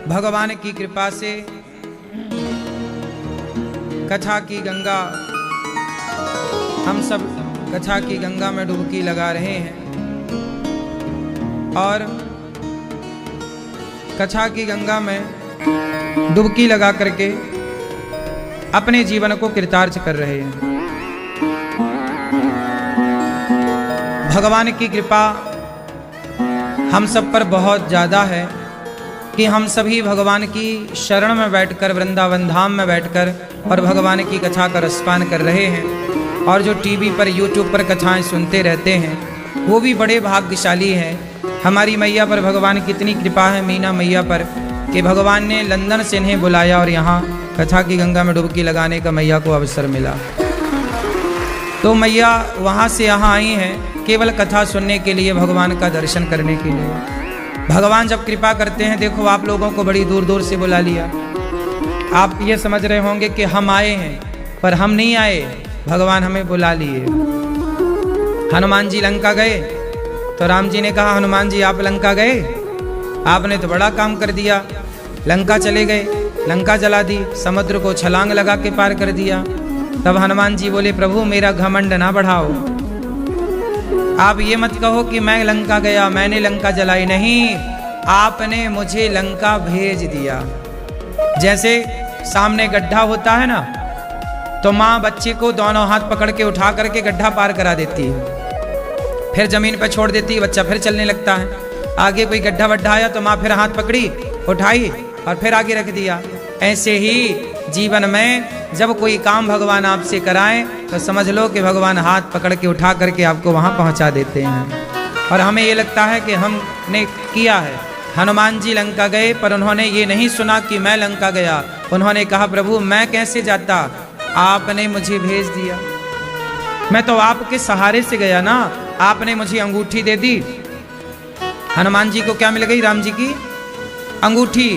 भगवान की कृपा से कथा की गंगा, हम सब कथा की गंगा में डुबकी लगा रहे हैं और कथा की गंगा में डुबकी लगा करके अपने जीवन को कृतार्थ कर रहे हैं। भगवान की कृपा हम सब पर बहुत ज़्यादा है कि हम सभी भगवान की शरण में बैठकर, वृंदावन धाम में बैठकर और भगवान की कथा का रसपान कर रहे हैं। और जो टीवी पर, यूट्यूब पर कथाएं सुनते रहते हैं वो भी बड़े भाग्यशाली हैं। हमारी मैया पर भगवान की इतनी कृपा है, मीना मैया पर, कि भगवान ने लंदन से इन्हें बुलाया और यहाँ कथा की गंगा में डुबकी लगाने का मैया को अवसर मिला। तो मैया वहाँ से यहाँ आई हैं केवल कथा सुनने के लिए, भगवान का दर्शन करने के लिए। भगवान जब कृपा करते हैं, देखो आप लोगों को बड़ी दूर दूर से बुला लिया। आप ये समझ रहे होंगे कि हम आए हैं, पर हम नहीं आए, भगवान हमें बुला लिए। हनुमान जी लंका गए तो राम जी ने कहा, हनुमान जी आप लंका गए, आपने तो बड़ा काम कर दिया। लंका चले गए, लंका जला दी, समुद्र को छलांग लगा के पार कर दिया। तब हनुमान जी बोले, प्रभु मेरा घमंड ना बढ़ाओ, आप ये मत कहो कि मैं लंका गया, मैंने लंका जलाई, नहीं, आपने मुझे लंका भेज दिया। जैसे सामने गड्ढा होता है ना, तो माँ बच्चे को दोनों हाथ पकड़ के उठा करके गड्ढा पार करा देती है, फिर जमीन पर छोड़ देती है, बच्चा फिर चलने लगता है। आगे कोई गड्ढा वड्ढा आया तो माँ फिर हाथ पकड़ी, उठाई और फिर आगे रख दिया। ऐसे ही जीवन में जब कोई काम भगवान आपसे कराएं तो समझ लो कि भगवान हाथ पकड़ के उठा करके आपको वहां पहुंचा देते हैं। और हमें ये लगता है कि हमने किया है। हनुमान जी लंका गए, पर उन्होंने ये नहीं सुना कि मैं लंका गया। उन्होंने कहा, प्रभु मैं कैसे जाता, आपने मुझे भेज दिया, मैं तो आपके सहारे से गया ना, आपने मुझे अंगूठी दे दी। हनुमान जी को क्या मिल गई, राम जी की अंगूठी,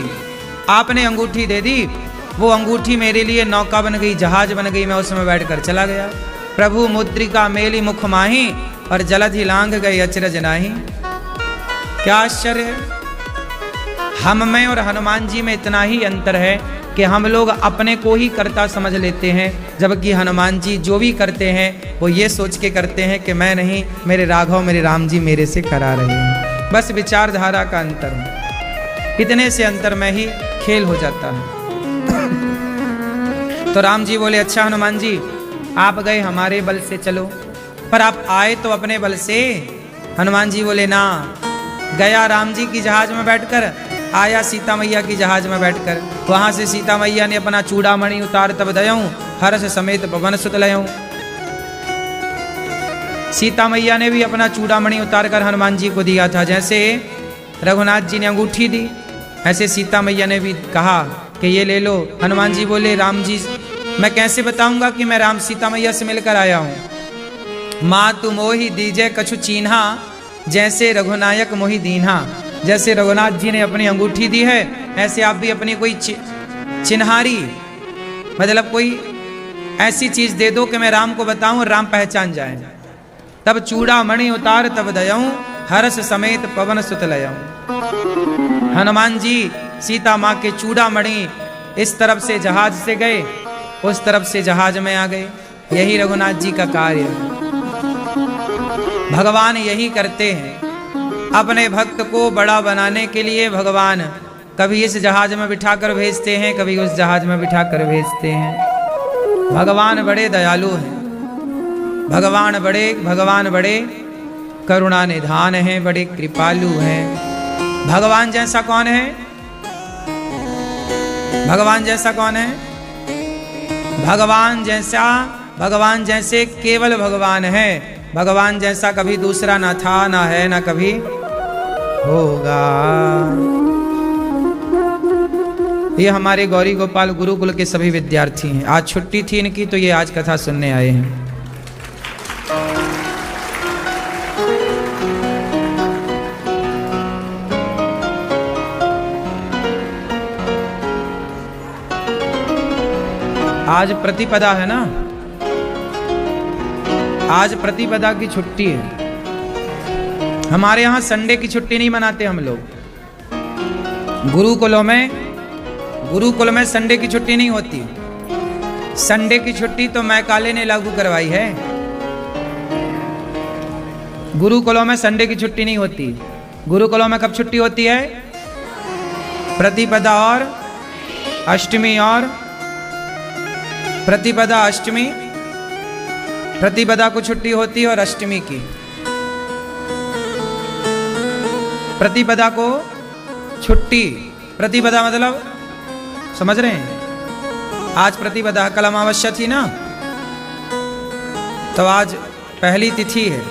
आपने अंगूठी दे दी। वो अंगूठी मेरे लिए नौका बन गई, जहाज बन गई, मैं उसमें बैठकर चला गया। प्रभु मुद्रिका मेली मुख माही और जलधि लांघ गई अचरज नाही। क्या आश्चर्य है। हम में और हनुमान जी में इतना ही अंतर है कि हम लोग अपने को ही कर्ता समझ लेते हैं, जबकि हनुमान जी जो भी करते हैं वो ये सोच के करते हैं कि मैं नहीं, मेरे राघव मेरे राम जी मेरे से करा रहे हैं। बस विचारधारा का अंतर है, इतने से अंतर में ही खेल हो जाता है। तो राम जी बोले, अच्छा हनुमान जी आप गए हमारे बल से, चलो, पर आप आए तो अपने बल से। हनुमान जी बोले, ना, गया राम जी की जहाज में बैठकर, आया सीता मैया की जहाज में बैठकर। वहां से सीता मैया ने अपना चूड़ामणि उतार तब दयऊं, हर्ष समेत पवन सुत लयऊं। सीता मैया ने भी अपना चूड़ामणि उतार कर हनुमान जी को दिया था। जैसे रघुनाथ जी ने अंगूठी दी, ऐसे सीता मैया ने भी कहा कि ये ले लो। हनुमान जी बोले, राम जी मैं कैसे बताऊंगा कि मैं राम सीता मैया से मिलकर आया हूं। माँ तू मोहि दीजे कछु चीन्हा, जैसे रघुनायक मोहि दीन्हा। जैसे रघुनाथ जी ने अपनी अंगूठी दी है, ऐसे आप भी अपनी कोई चिन्हारी, मतलब कोई ऐसी चीज दे दो कि मैं राम को बताऊं और राम पहचान जाए। तब चूड़ा मणि उतार तब दयऊं, हर्ष समेत पवन सुत लयऊं। हनुमान जी सीता माँ के चूड़ा मणि इस तरफ से जहाज से गए, उस तरफ से जहाज में आ गए। यही रघुनाथ जी का कार्य है। भगवान यही करते हैं, अपने भक्त को बड़ा बनाने के लिए भगवान कभी इस जहाज में बिठाकर भेजते हैं, कभी उस जहाज में बिठाकर भेजते हैं। भगवान बड़े दयालु हैं, भगवान बड़े करुणा निधान हैं, बड़े कृपालु हैं। भगवान जैसा कौन है, भगवान जैसा कौन है, भगवान जैसे केवल भगवान है। भगवान जैसा कभी दूसरा ना था, ना है, ना कभी होगा। ये हमारे गौरी गोपाल गुरुकुल के सभी विद्यार्थी हैं। आज छुट्टी थी इनकी, तो ये आज कथा सुनने आए हैं। आज प्रतिपदा है ना, आज प्रतिपदा की छुट्टी है। हमारे यहाँ संडे की छुट्टी नहीं मनाते हम लोग। गुरुकुल में संडे की छुट्टी नहीं होती। संडे की छुट्टी तो मैकाले ने लागू करवाई है। गुरुकुलों में संडे की छुट्टी नहीं होती। गुरुकुलों में कब छुट्टी होती है? प्रतिपदा और अष्टमी, और प्रतिपदा अष्टमी, प्रतिपदा को छुट्टी होती है और अष्टमी की। प्रतिपदा को छुट्टी, प्रतिपदा मतलब समझ रहे हैं? आज प्रतिपदा, कल अमावस्या थी ना, तो आज पहली तिथि है,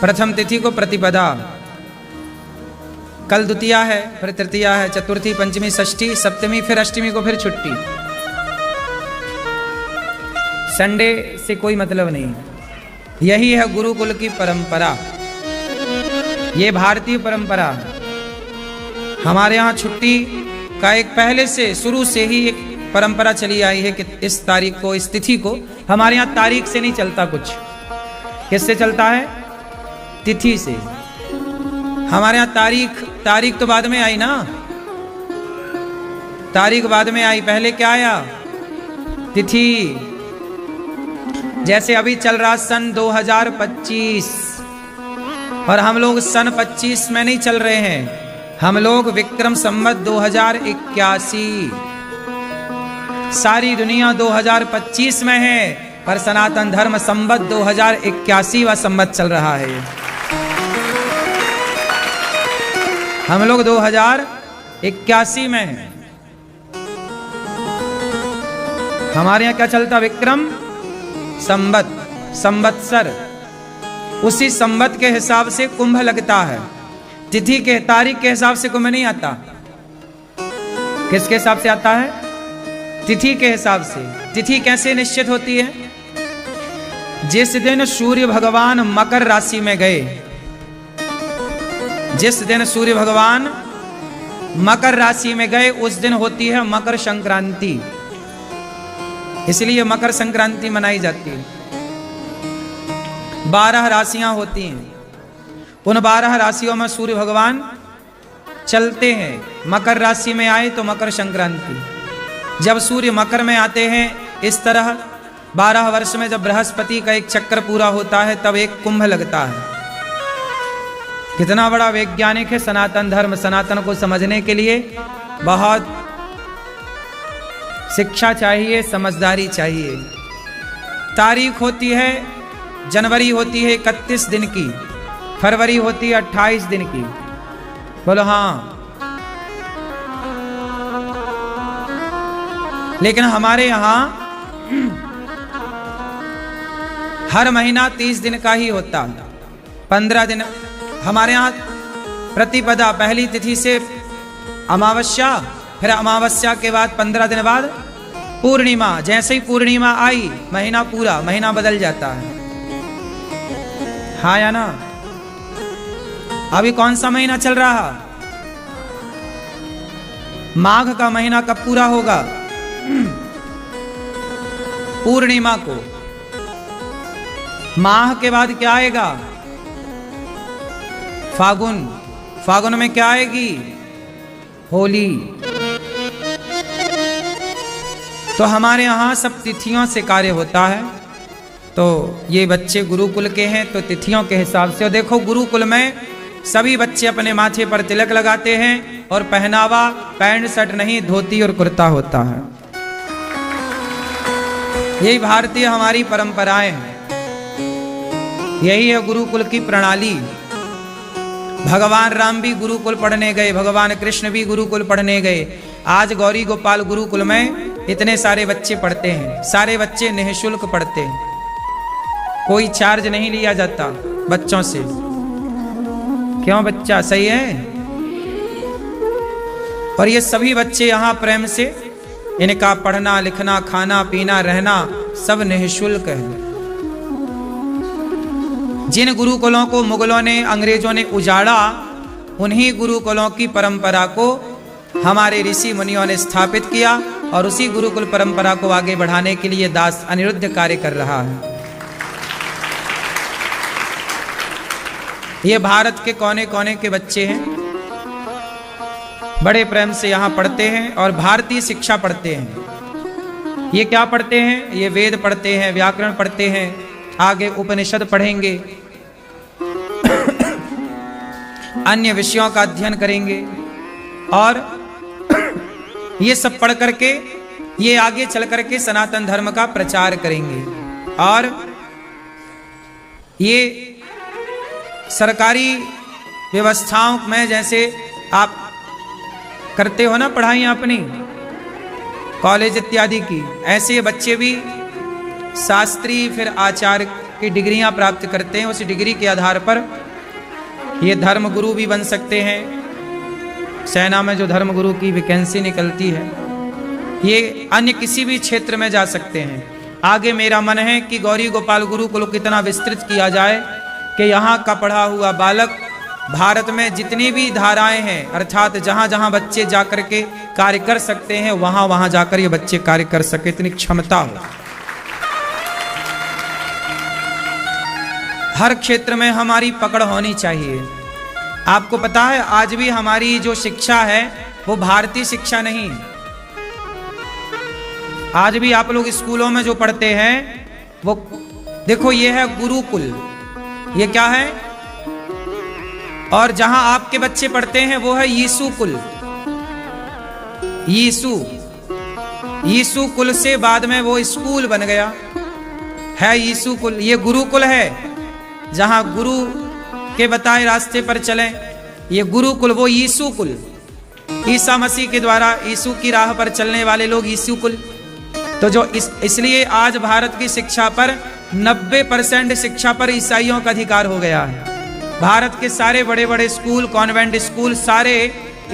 प्रथम तिथि को प्रतिपदा, कल द्वितीया है, फिर तृतीया है, चतुर्थी, पंचमी, षष्ठी, सप्तमी, फिर अष्टमी को फिर छुट्टी। संडे से कोई मतलब नहीं। यही है गुरुकुल की परंपरा, ये भारतीय परंपरा। हमारे यहाँ छुट्टी का एक पहले से शुरू से ही एक परंपरा चली आई है कि इस तारीख को, इस तिथि को, हमारे यहाँ तारीख से नहीं चलता कुछ। किससे चलता है? तिथि से। हमारे यहाँ तारीख तो बाद में आई ना, तारीख बाद में आई, पहले क्या आया? तिथि। जैसे अभी चल रहा सन 2025 और हम लोग सन 25 में नहीं चल रहे हैं, हम लोग विक्रम संवत 2081। सारी दुनिया 2025 में है, पर सनातन धर्म संवत 2081वां संवत चल रहा है। हम लोग 2081 में हैं। हमारे यहाँ क्या चलता? विक्रम संवत, संवत्सर। उसी संवत के हिसाब से कुंभ लगता है। तिथि के, तारीख के हिसाब से कुंभ नहीं आता। किसके हिसाब से आता है? तिथि के हिसाब से। तिथि कैसे निश्चित होती है? जिस दिन सूर्य भगवान मकर राशि में गए, जिस दिन सूर्य भगवान मकर राशि में गए, उस दिन होती है मकर संक्रांति। इसलिए मकर संक्रांति मनाई जाती है। 12 राशियां होती हैं, उन 12 राशियों में सूर्य भगवान चलते हैं। मकर राशि में आए तो मकर संक्रांति। जब सूर्य मकर में आते हैं, इस तरह 12 वर्ष में जब बृहस्पति का एक चक्कर पूरा होता है, तब एक कुंभ लगता है। कितना बड़ा वैज्ञानिक है सनातन धर्म। सनातन को समझने के लिए बहुत शिक्षा चाहिए, समझदारी चाहिए। तारीख होती है, जनवरी होती है 31 दिन की, फरवरी होती है 28 दिन की। बोलो हाँ। लेकिन हमारे यहाँ हर महीना 30 दिन का ही होता है, 15 दिन। हमारे यहाँ प्रतिपदा, पहली तिथि से अमावस्या, फिर अमावस्या के बाद 15 दिन बाद पूर्णिमा। जैसे ही पूर्णिमा आई, महीना पूरा, महीना बदल जाता है। हाँ या ना? अभी कौन सा महीना चल रहा? माघ का महीना कब पूरा होगा? पूर्णिमा को। माह के बाद क्या आएगा? फागुन। फागुन में क्या आएगी? होली। तो हमारे यहाँ सब तिथियों से कार्य होता है। तो ये बच्चे गुरुकुल के हैं, तो तिथियों के हिसाब से। और देखो, गुरुकुल में सभी बच्चे अपने माथे पर तिलक लगाते हैं, और पहनावा पैंट शर्ट नहीं, धोती और कुर्ता होता है। यही भारतीय हमारी परंपराएं हैं। यही है गुरुकुल की प्रणाली। भगवान राम भी गुरुकुल पढ़ने गए, भगवान कृष्ण भी गुरुकुल पढ़ने गए। आज गौरी गोपाल गुरुकुल में इतने सारे बच्चे पढ़ते हैं। सारे बच्चे निःशुल्क पढ़ते हैं, कोई चार्ज नहीं लिया जाता बच्चों से। क्यों? बच्चा सही है। और ये सभी बच्चे यहाँ प्रेम से, इनका पढ़ना लिखना, खाना पीना रहना सब निःशुल्क है। जिन गुरुकुलों को मुगलों ने, अंग्रेजों ने उजाड़ा, उन्हीं गुरुकुलों की परंपरा को हमारे ऋषि मुनियों ने स्थापित किया, और उसी गुरुकुल परंपरा को आगे बढ़ाने के लिए दास अनिरुद्ध कार्य कर रहा है। ये भारत के कोने कोने के बच्चे हैं। बड़े प्रेम से यहाँ पढ़ते हैं और भारतीय शिक्षा पढ़ते हैं। ये क्या पढ़ते हैं? ये वेद पढ़ते हैं, व्याकरण पढ़ते हैं, आगे उपनिषद पढ़ेंगे, अन्य विषयों का अध्ययन करेंगे और ये सब पढ़ करके ये आगे चल करके सनातन धर्म का प्रचार करेंगे। और ये सरकारी व्यवस्थाओं में जैसे आप करते हो ना पढ़ाई अपनी कॉलेज इत्यादि की, ऐसे बच्चे भी शास्त्री फिर आचार्य की डिग्रियां प्राप्त करते हैं। उस डिग्री के आधार पर ये धर्मगुरु भी बन सकते हैं। सेना में जो धर्मगुरु की वैकेंसी निकलती है, ये अन्य किसी भी क्षेत्र में जा सकते हैं। आगे मेरा मन है कि गौरी गोपाल गुरुकुल को कितना विस्तृत किया जाए कि यहाँ का पढ़ा हुआ बालक भारत में जितनी भी धाराएं हैं, अर्थात जहाँ जहाँ बच्चे जाकर के कार्य कर सकते हैं वहाँ वहाँ जाकर ये बच्चे कार्य कर सके, इतनी क्षमता हो। हर क्षेत्र में हमारी पकड़ होनी चाहिए। आपको पता है आज भी हमारी जो शिक्षा है वो भारतीय शिक्षा नहीं। आज भी आप लोग स्कूलों में जो पढ़ते हैं वो देखो, ये है गुरुकुल, ये क्या है? और जहां आपके बच्चे पढ़ते हैं वो है यीशु कुल। यीशु कुल से बाद में वो स्कूल बन गया है यीशु कुल। ये गुरुकुल है जहां गुरु के बताए रास्ते पर चलें, ये गुरुकुल। वो यीशु कुल, ईसा मसीह के द्वारा यीशु की राह पर चलने वाले लोग यीशु कुल। तो जो इसलिए आज भारत की शिक्षा पर 90% शिक्षा पर ईसाइयों का अधिकार हो गया है। भारत के सारे बड़े बड़े स्कूल, कॉन्वेंट स्कूल सारे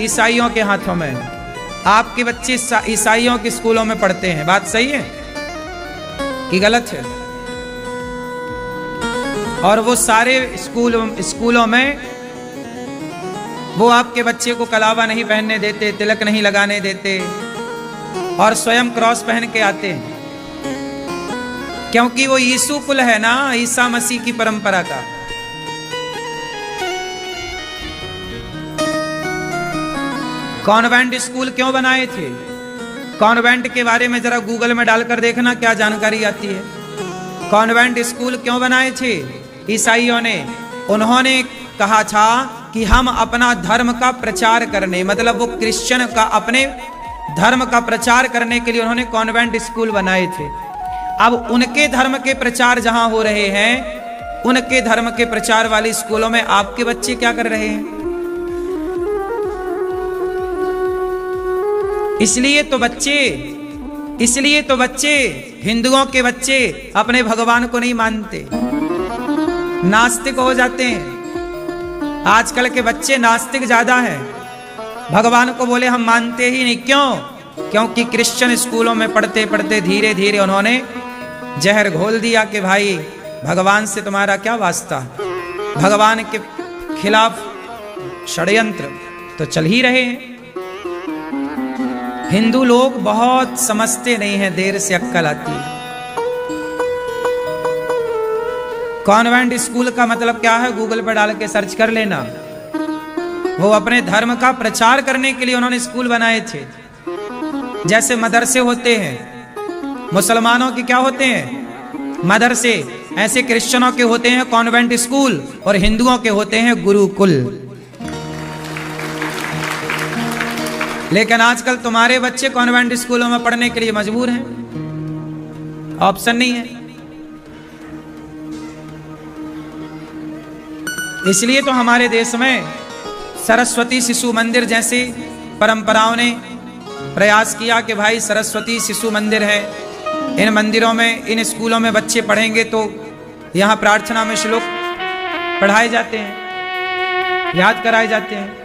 ईसाइयों के हाथों में। आपके बच्चे ईसाइयों के स्कूलों में पढ़ते हैं। बात सही है कि गलत है? और वो सारे स्कूलों में वो आपके बच्चे को कलावा नहीं पहनने देते, तिलक नहीं लगाने देते और स्वयं क्रॉस पहन के आते हैं, क्योंकि वो यीशु कुल है ना, ईसा मसीह की परंपरा का। कॉन्वेंट स्कूल क्यों बनाए थे? कॉन्वेंट के बारे में जरा गूगल में डालकर देखना क्या जानकारी आती है। कॉन्वेंट स्कूल क्यों बनाए थे ईसाइयों ने? उन्होंने कहा था कि हम अपना धर्म का प्रचार करने, मतलब वो क्रिश्चियन का अपने धर्म का प्रचार करने के लिए उन्होंने कॉन्वेंट स्कूल बनाए थे। अब उनके धर्म के प्रचार जहां हो रहे हैं, उनके धर्म के प्रचार वाले स्कूलों में आपके बच्चे क्या कर रहे हैं? इसलिए तो बच्चे हिंदुओं के बच्चे अपने भगवान को नहीं मानते, नास्तिक हो जाते हैं। आजकल के बच्चे नास्तिक ज्यादा हैं, भगवान को बोले हम मानते ही नहीं। क्यों? क्योंकि क्रिश्चियन स्कूलों में पढ़ते पढ़ते धीरे धीरे उन्होंने जहर घोल दिया कि भाई भगवान से तुम्हारा क्या वास्ता, भगवान के खिलाफ षड्यंत्र तो चल ही रहे हैं। हिंदू लोग बहुत समझते नहीं हैं, देर से अक्ल आती है। कॉन्वेंट स्कूल का मतलब क्या है? गूगल पर डाल के सर्च कर लेना। वो अपने धर्म का प्रचार करने के लिए उन्होंने स्कूल बनाए थे। जैसे मदरसे होते हैं, मुसलमानों के क्या होते हैं? मदरसे। ऐसे क्रिश्चियनों के होते हैं कॉन्वेंट स्कूल और हिंदुओं के होते हैं गुरुकुल। लेकिन आजकल तुम्हारे बच्चे कॉन्वेंट स्कूलों में पढ़ने के लिए मजबूर हैं, ऑप्शन नहीं है। इसलिए तो हमारे देश में सरस्वती शिशु मंदिर जैसी परंपराओं ने प्रयास किया कि भाई सरस्वती शिशु मंदिर है, इन मंदिरों में, इन स्कूलों में बच्चे पढ़ेंगे तो यहाँ प्रार्थना में श्लोक पढ़ाए जाते हैं, याद कराए जाते हैं।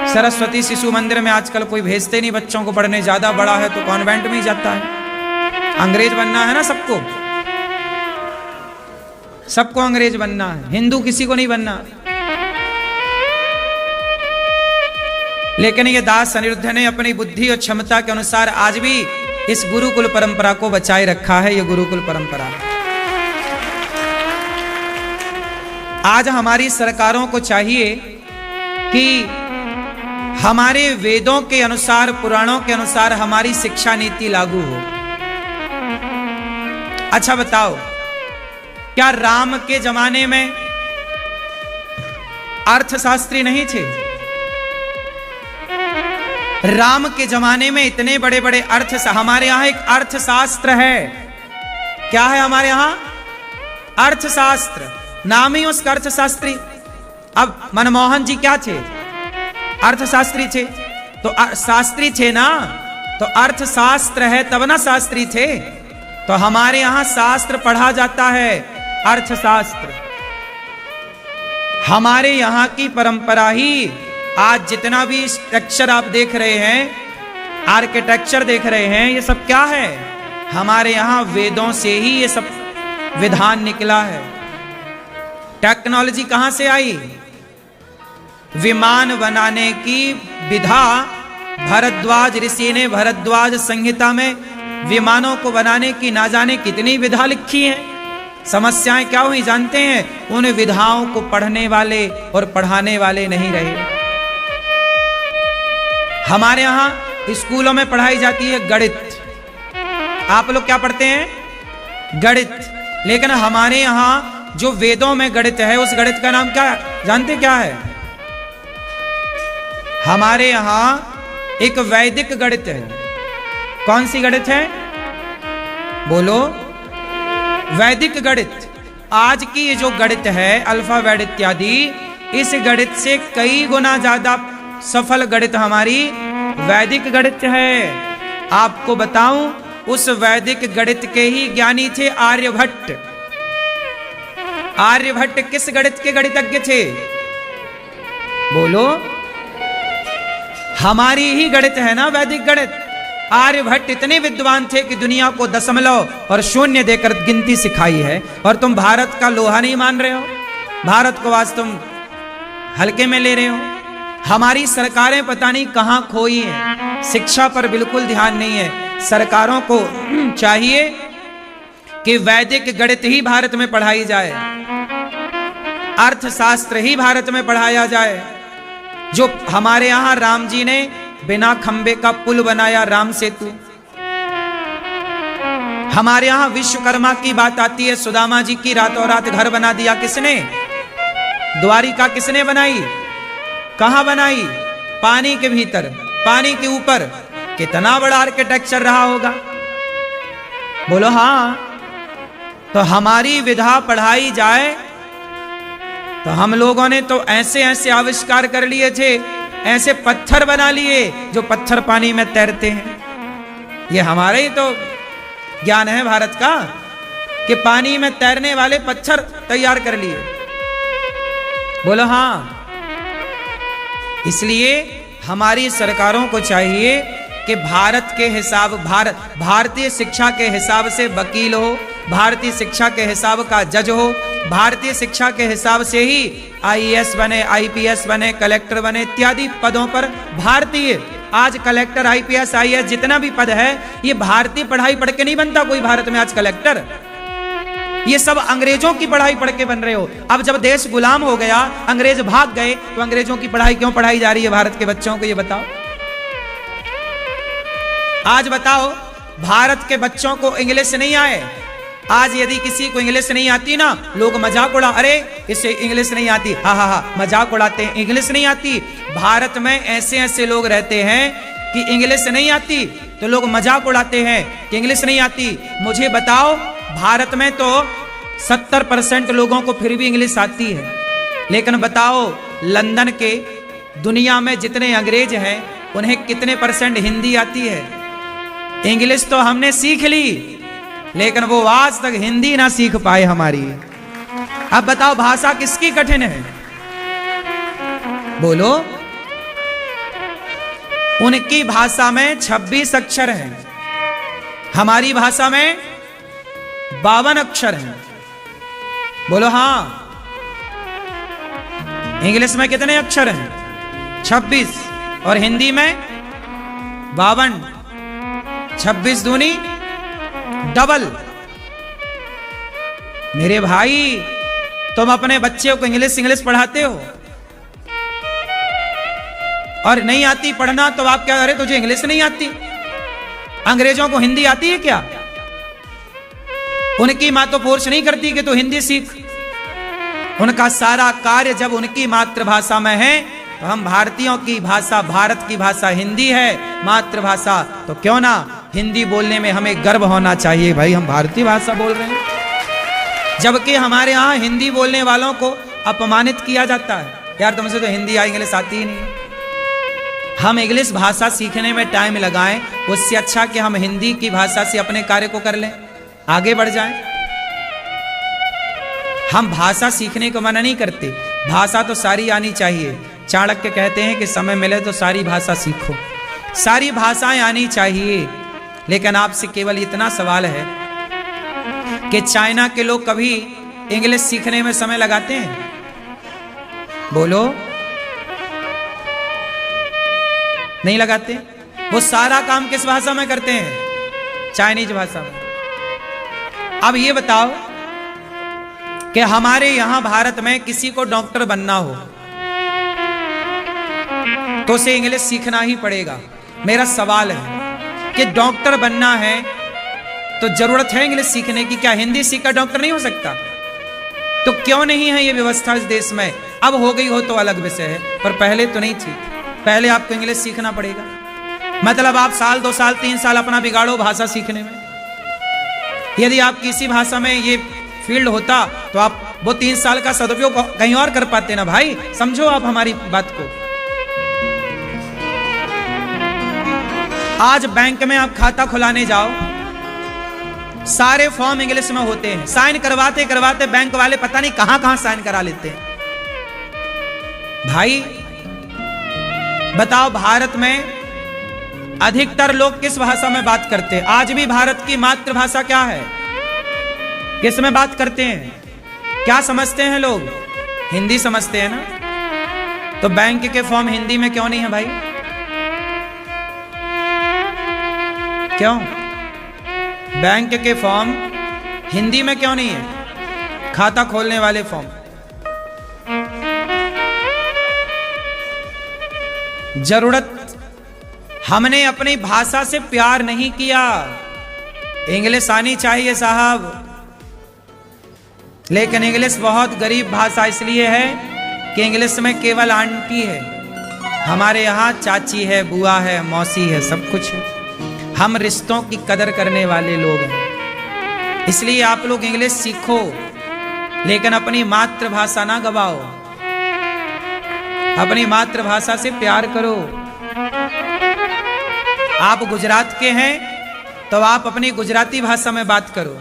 सरस्वती शिशु मंदिर में आजकल कोई भेजते नहीं बच्चों को पढ़ने, ज्यादा बड़ा है तो कॉन्वेंट में ही जाता है। अंग्रेज बनना है ना सबको, सबको अंग्रेज बनना है, हिंदू किसी को नहीं बनना। लेकिन ये दास अनिरुद्ध ने अपनी बुद्धि और क्षमता के अनुसार आज भी इस गुरुकुल परंपरा को बचाए रखा है। ये गुरुकुल परंपरा आज हमारी सरकारों को चाहिए कि हमारे वेदों के अनुसार, पुराणों के अनुसार हमारी शिक्षा नीति लागू हो। अच्छा बताओ, क्या राम के जमाने में अर्थशास्त्री नहीं थे? राम के जमाने में इतने बड़े बड़े हमारे यहां एक अर्थशास्त्र है। क्या है हमारे यहां? अर्थशास्त्र। नाम ही उसका अर्थशास्त्री। अब मनमोहन जी क्या थे? अर्थशास्त्री थे। तो शास्त्री थे ना, तो अर्थशास्त्र है तब ना शास्त्री थे। तो हमारे यहां शास्त्र पढ़ा जाता है, अर्थशास्त्र। हमारे यहां की परंपरा ही, आज जितना भी स्ट्रक्चर आप देख रहे हैं, आर्किटेक्चर देख रहे हैं, ये सब क्या है? हमारे यहां वेदों से ही ये सब विधान निकला है। टेक्नोलॉजी कहां से आई? विमान बनाने की विधा भरद्वाज ऋषि ने भरद्वाज संहिता में विमानों को बनाने की ना जाने कितनी विधा लिखी हैं। समस्याएं क्या हुई जानते हैं? उन विधाओं को पढ़ने वाले और पढ़ाने वाले नहीं रहे। हमारे यहां स्कूलों में पढ़ाई जाती है गणित। आप लोग क्या पढ़ते हैं? गणित। लेकिन हमारे यहां जो वेदों में गणित है, उस गणित का नाम क्या जानते क्या है? हमारे यहां एक वैदिक गणित है। कौन सी गणित है? बोलो। वैदिक गणित। आज की ये जो गणित है, अल्फाबेट इत्यादि, इस गणित से कई गुना ज्यादा सफल गणित हमारी वैदिक गणित है। आपको बताऊं, उस वैदिक गणित के ही ज्ञानी थे आर्यभट्ट। आर्यभट्ट किस गणित के गणितज्ञ थे? बोलो। हमारी ही गणित है ना वैदिक गणित। आर्यभट्ट इतने विद्वान थे कि दुनिया को दशमलव और शून्य देकर गिनती सिखाई है, और तुम भारत का लोहा नहीं मान रहे हो। भारत को आज तुम हल्के में ले रहे हो। हमारी सरकारें पता नहीं कहां खोई हैं। शिक्षा पर बिल्कुल ध्यान नहीं है। सरकारों को चाहिए कि वैदिक गणित ही भारत में पढ़ाई जाए, अर्थशास्त्र ही भारत में पढ़ाया जाए। जो हमारे यहां राम जी ने बिना खंबे का पुल बनाया, राम सेतु। हमारे यहां विश्वकर्मा की बात आती है, सुदामा जी की रातों रात घर बना दिया किसने? द्वारिका किसने बनाई? कहां बनाई? पानी के भीतर, पानी के ऊपर। कितना बड़ा आर्किटेक्चर रहा होगा। बोलो हां। तो हमारी विधा पढ़ाई जाए तो हम लोगों ने तो ऐसे ऐसे आविष्कार कर लिए थे, ऐसे पत्थर बना लिए जो पत्थर पानी में तैरते हैं। ये हमारा ही तो ज्ञान है भारत का, कि पानी में तैरने वाले पत्थर तैयार कर लिए। बोलो हां। इसलिए हमारी सरकारों को चाहिए कि भारत के हिसाब, भारतीय शिक्षा के हिसाब से वकील हो, भारतीय शिक्षा के हिसाब का जज हो, भारतीय शिक्षा के हिसाब से ही आईएएस बने, आईपीएस बने, कलेक्टर बने, इत्यादि पदों पर भारतीय। आज कलेक्टर, आईपीएस, आईएएस जितना भी पद है, ये भारतीय पढ़ाई पढ़ के नहीं बनता कोई भारत में आज कलेक्टर। ये सब अंग्रेजों की पढ़ाई पढ़ के बन रहे हो। अब जब देश गुलाम हो गया, अंग्रेज भाग गए, तो अंग्रेजों की पढ़ाई क्यों पढ़ाई जा रही है भारत के बच्चों को? ये बताओ। आज बताओ, भारत के बच्चों को इंग्लिश नहीं आए। आज यदि किसी को इंग्लिश नहीं आती ना, लोग मजाक उड़ा, अरे इसे इंग्लिश नहीं आती, हा हा हा, मजाक उड़ाते हैं। इंग्लिश नहीं आती। भारत में ऐसे ऐसे लोग रहते हैं कि इंग्लिश नहीं आती, तो लोग मजाक उड़ाते हैं कि इंग्लिश नहीं आती। मुझे बताओ, भारत में तो 70% लोगों को फिर भी इंग्लिश आती है। लेकिन बताओ, लंदन के दुनिया में जितने अंग्रेज हैं, उन्हें कितने % हिंदी आती है? इंग्लिश तो हमने सीख ली, लेकिन वो आज तक हिंदी ना सीख पाए हमारी। अब बताओ, भाषा किसकी कठिन है? बोलो। उनकी भाषा में 26 अक्षर हैं, हमारी भाषा में 52 अक्षर हैं। बोलो हां। इंग्लिश में कितने अक्षर हैं? 26। और हिंदी में 52। 26 दूनी डबल। मेरे भाई, तुम अपने बच्चे को इंग्लिश पढ़ाते हो? और नहीं आती पढ़ना तो आप क्या, अरे तुझे इंग्लिश नहीं आती? अंग्रेजों को हिंदी आती है क्या? उनकी माँ तो फोर्स नहीं करती कि तू हिंदी सीख। उनका सारा कार्य जब उनकी मातृभाषा में है, तो हम भारतीयों की भाषा, भारत की भाषा हिंदी है, मातृभाषा, तो क्यों ना हिंदी बोलने में हमें गर्व होना चाहिए। भाई हम भारतीय भाषा बोल रहे हैं, जबकि हमारे यहाँ हिंदी बोलने वालों को अपमानित किया जाता है। यार तुमसे तो हिंदी या इंग्लिश आती ही नहीं। हम इंग्लिश भाषा सीखने में टाइम लगाएं, उससे अच्छा कि हम हिंदी की भाषा से अपने कार्य को कर लें, आगे बढ़ जाएं। हम भाषा सीखने को मना नहीं करते, भाषा तो सारी आनी चाहिए। चाणक्य कहते हैं कि समय मिले तो सारी भाषा सीखो, सारी भाषाएं आनी चाहिए। लेकिन आपसे केवल इतना सवाल है कि चाइना के लोग कभी इंग्लिश सीखने में समय लगाते हैं? बोलो, नहीं लगाते। वो सारा काम किस भाषा में करते हैं? चाइनीज भाषा में। अब ये बताओ कि हमारे यहां भारत में किसी को डॉक्टर बनना हो तो उसे इंग्लिश सीखना ही पड़ेगा। मेरा सवाल है कि डॉक्टर बनना है तो जरूरत है इंग्लिश सीखने की, क्या हिंदी सीखकर डॉक्टर नहीं हो सकता? तो क्यों नहीं है ये व्यवस्था इस देश में? अब हो गई हो तो अलग विषय है, पर पहले तो नहीं थी। पहले आपको इंग्लिश सीखना पड़ेगा। मतलब आप साल 2 साल 3 साल अपना बिगाड़ो भाषा सीखने में। यदि आप किसी भाषा में ये फील्ड होता तो आप वो 3 साल का सदुपयोग कहीं और कर पाते ना। भाई समझो आप हमारी बात को। आज बैंक में आप खाता खुलाने जाओ, सारे फॉर्म इंग्लिश में होते हैं। साइन करवाते करवाते बैंक वाले पता नहीं कहां कहां साइन करा लेते हैं। भाई बताओ, भारत में अधिकतर लोग किस भाषा में बात करते हैं? आज भी भारत की मातृभाषा क्या है? किस में बात करते हैं? क्या समझते हैं लोग? हिंदी समझते हैं ना। तो बैंक के फॉर्म हिंदी में क्यों नहीं है भाई? क्यों बैंक के फॉर्म हिंदी में क्यों नहीं है? खाता खोलने वाले फॉर्म। जरूरत, हमने अपनी भाषा से प्यार नहीं किया। इंग्लिश आनी चाहिए साहब, लेकिन इंग्लिश बहुत गरीब भाषा इसलिए है कि इंग्लिश में केवल आंटी है। हमारे यहाँ चाची है, बुआ है, मौसी है, सब कुछ है। हम रिश्तों की कदर करने वाले लोग हैं। इसलिए आप लोग इंग्लिश सीखो, लेकिन अपनी मातृभाषा ना गवाओ। अपनी मातृभाषा से प्यार करो। आप गुजरात के हैं तो आप अपनी गुजराती भाषा में बात करो।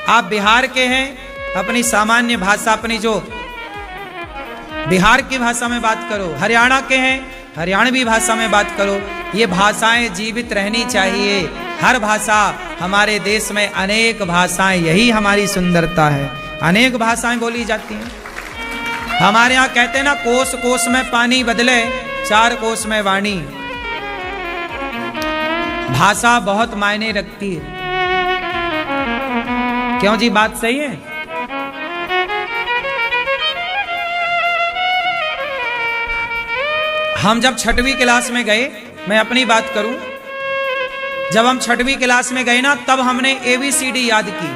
आप बिहार के हैं, अपनी सामान्य भाषा, अपनी जो बिहार की भाषा में बात करो। हरियाणा के हैं, हरियाणवी भाषा में बात करो। ये भाषाएं जीवित रहनी चाहिए। हर भाषा, हमारे देश में अनेक भाषाएं, यही हमारी सुंदरता है। अनेक भाषाएं बोली जाती हैं। हमारे यहाँ कहते हैं ना, कोस कोस में पानी बदले, 4 कोस में वाणी। भाषा बहुत मायने रखती है। क्यों जी, बात सही है? हम जब 6वीं क्लास में गए, मैं अपनी बात करूं, जब हम 6वीं क्लास में गए ना, तब हमने ABCD याद की।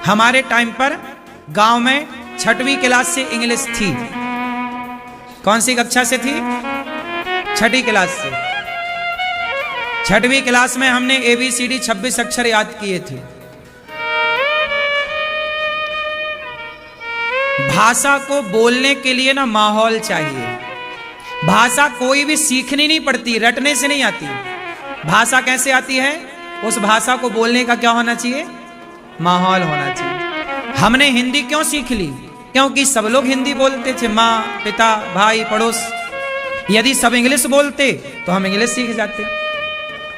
हमारे टाइम पर गांव में 6वीं क्लास से इंग्लिश थी। कौन सी कक्षा से थी? 6वीं क्लास से। 6वीं क्लास में हमने ABCD 26 अक्षर याद किए थे। भाषा को बोलने के लिए ना माहौल चाहिए। भाषा कोई भी सीखनी नहीं पड़ती, रटने से नहीं आती। भाषा कैसे आती है? उस भाषा को बोलने का क्या होना चाहिए? माहौल होना चाहिए। हमने हिंदी क्यों सीख ली? क्योंकि सब लोग हिंदी बोलते थे, माँ, पिता, भाई, पड़ोस। यदि सब इंग्लिश बोलते तो हम इंग्लिश सीख जाते।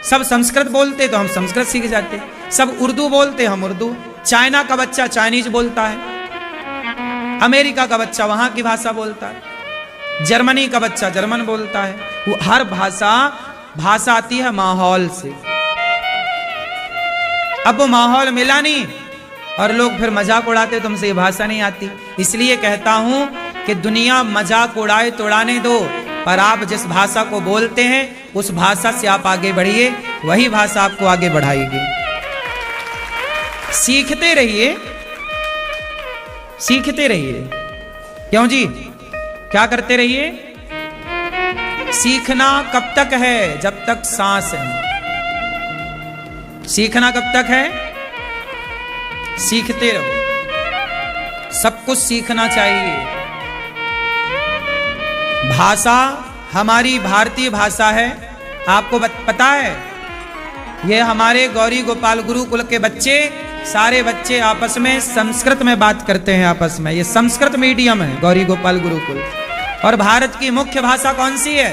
सब संस्कृत बोलते तो हम संस्कृत सीख जाते। सब उर्दू बोलते, हम उर्दू। चाइना का बच्चा चाइनीज बोलता है, अमेरिका का बच्चा वहां की भाषा बोलता है, जर्मनी का बच्चा जर्मन बोलता है। वो हर भाषा आती है माहौल से। अब वो माहौल मिला नहीं और लोग फिर मजाक उड़ाते, तुमसे ये भाषा नहीं आती। इसलिए कहता हूं कि दुनिया मजाक उड़ाए तो उड़ाने दो, पर आप जिस भाषा को बोलते हैं उस भाषा से आप आगे बढ़िए, वही भाषा आपको आगे बढ़ाएगी। सीखते रहिए, सीखते रहिए। क्यों जी, क्या करते रहिए? सीखना कब तक है? जब तक सांस है। सीखना कब तक है? सीखते रहो, सब कुछ सीखना चाहिए। भाषा हमारी भारतीय भाषा है, आपको पता है? ये हमारे गौरी गोपाल गुरुकुल के बच्चे, सारे बच्चे आपस में संस्कृत में बात करते हैं आपस में। ये संस्कृत मीडियम है गौरी गोपाल गुरुकुल। और भारत की मुख्य भाषा कौन सी है?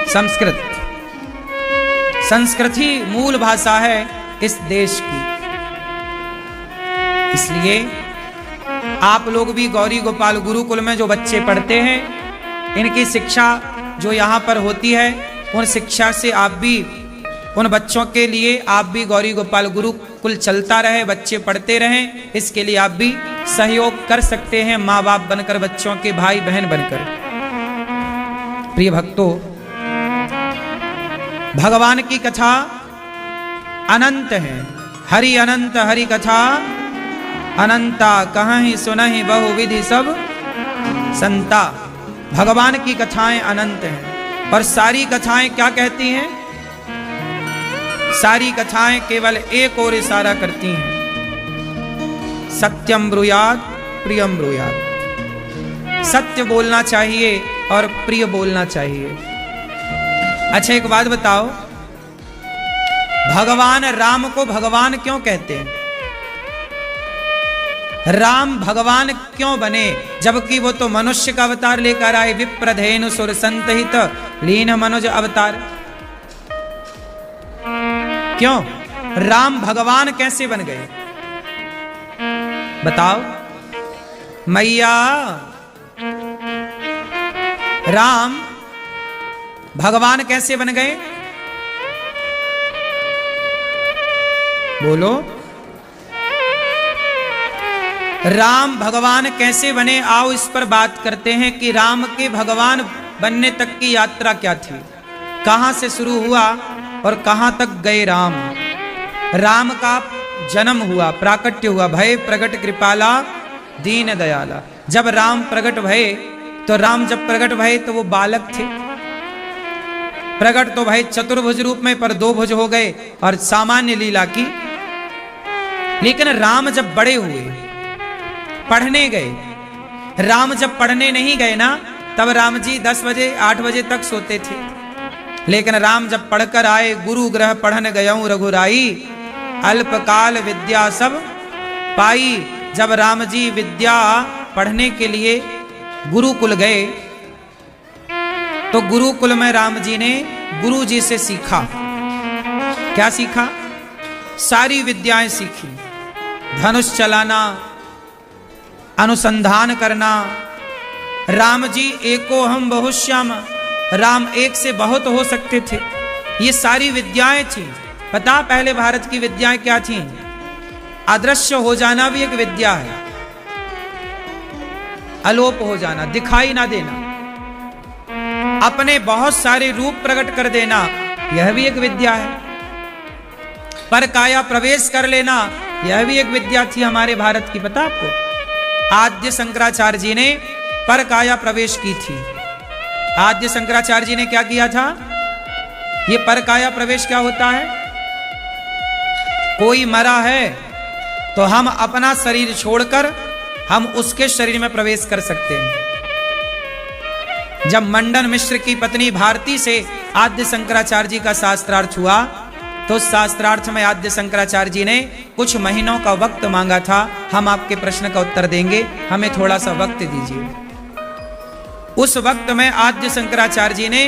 संस्कृत। संस्कृत ही मूल भाषा है इस देश की। इसलिए आप लोग भी गौरी गोपाल गुरुकुल में जो बच्चे पढ़ते हैं, इनकी शिक्षा जो यहाँ पर होती है, उन शिक्षा से आप भी, उन बच्चों के लिए आप भी गौरी गोपाल गुरुकुल चलता रहे, बच्चे पढ़ते रहें, इसके लिए आप भी सहयोग कर सकते हैं, माँ बाप बनकर, बच्चों के भाई बहन बनकर। प्रिय भक्तों, भगवान की कथा अनंत है। हरि अनंत हरि कथा अनंता, कहीं सुनहि बहुविधि सब संता। भगवान की कथाएं अनंत हैं। और सारी कथाएं क्या कहती हैं? सारी कथाएं केवल एक और इशारा करती हैं, सत्यम ब्रूयात प्रियम ब्रूयात। सत्य बोलना चाहिए और प्रिय बोलना चाहिए। अच्छा, एक बात बताओ, भगवान राम को भगवान क्यों कहते हैं? राम भगवान क्यों बने, जबकि वो तो मनुष्य का अवतार लेकर आए? विप्रधेनु सुर संतहित लीन मनुज अवतार। क्यों राम भगवान कैसे बन गए? बताओ मैया। राम भगवान कैसे बन गए? बोलो, राम भगवान कैसे बने? आओ इस पर बात करते हैं कि राम के भगवान बनने तक की यात्रा क्या थी, कहां से शुरू हुआ और कहां तक गए राम। राम का जन्म हुआ, प्राकट्य हुआ, भय प्रगट कृपाला दीन दयाला। जब राम प्रकट भये, तो राम जब प्रकट भये तो वो बालक थे। प्रकट तो भय चतुर्भुज रूप में, पर दो भुज हो गए और सामान्य लीला की। लेकिन राम जब बड़े हुए, पढ़ने गए, राम जब पढ़ने नहीं गए ना, तब राम जी 10 बजे 8 बजे तक सोते थे। लेकिन राम जब पढ़कर आए, गुरु ग्रह पढ़न गयऊं रघुराई, अल्पकाल विद्या सब पाई। जब राम जी विद्या पढ़ने के लिए गुरुकुल गए, तो गुरुकुल में राम जी ने गुरु जी से सीखा। क्या सीखा? सारी विद्याएं सीखी। धनुष चलाना, अनुसंधान करना। राम जी एको हम बहुश्याम, राम एक से बहुत हो सकते थे। ये सारी विद्याएं थी। पता पहले भारत की विद्याएं क्या थी? अदृश्य हो जाना भी एक विद्या है, अलोप हो जाना, दिखाई ना देना, अपने बहुत सारे रूप प्रकट कर देना, यह भी एक विद्या है। पर काया प्रवेश कर लेना, यह भी एक विद्या थी हमारे भारत की। पता आपको, आद्य शंकराचार्य जी ने पर काया प्रवेश की थी। आद्य शंकराचार्य जी ने क्या किया था? ये पर काया प्रवेश क्या होता है? कोई मरा है तो हम अपना शरीर छोड़कर हम उसके शरीर में प्रवेश कर सकते हैं। जब मंडन मिश्र की पत्नी भारती से आद्य शंकराचार्य जी का शास्त्रार्थ हुआ, तो शास्त्रार्थ में आद्य शंकराचार्य जी ने कुछ महीनों का वक्त मांगा था। हम आपके प्रश्न का उत्तर देंगे, हमें थोड़ा सा वक्त दीजिए। उस वक्त में आद्य शंकराचार्य जी ने,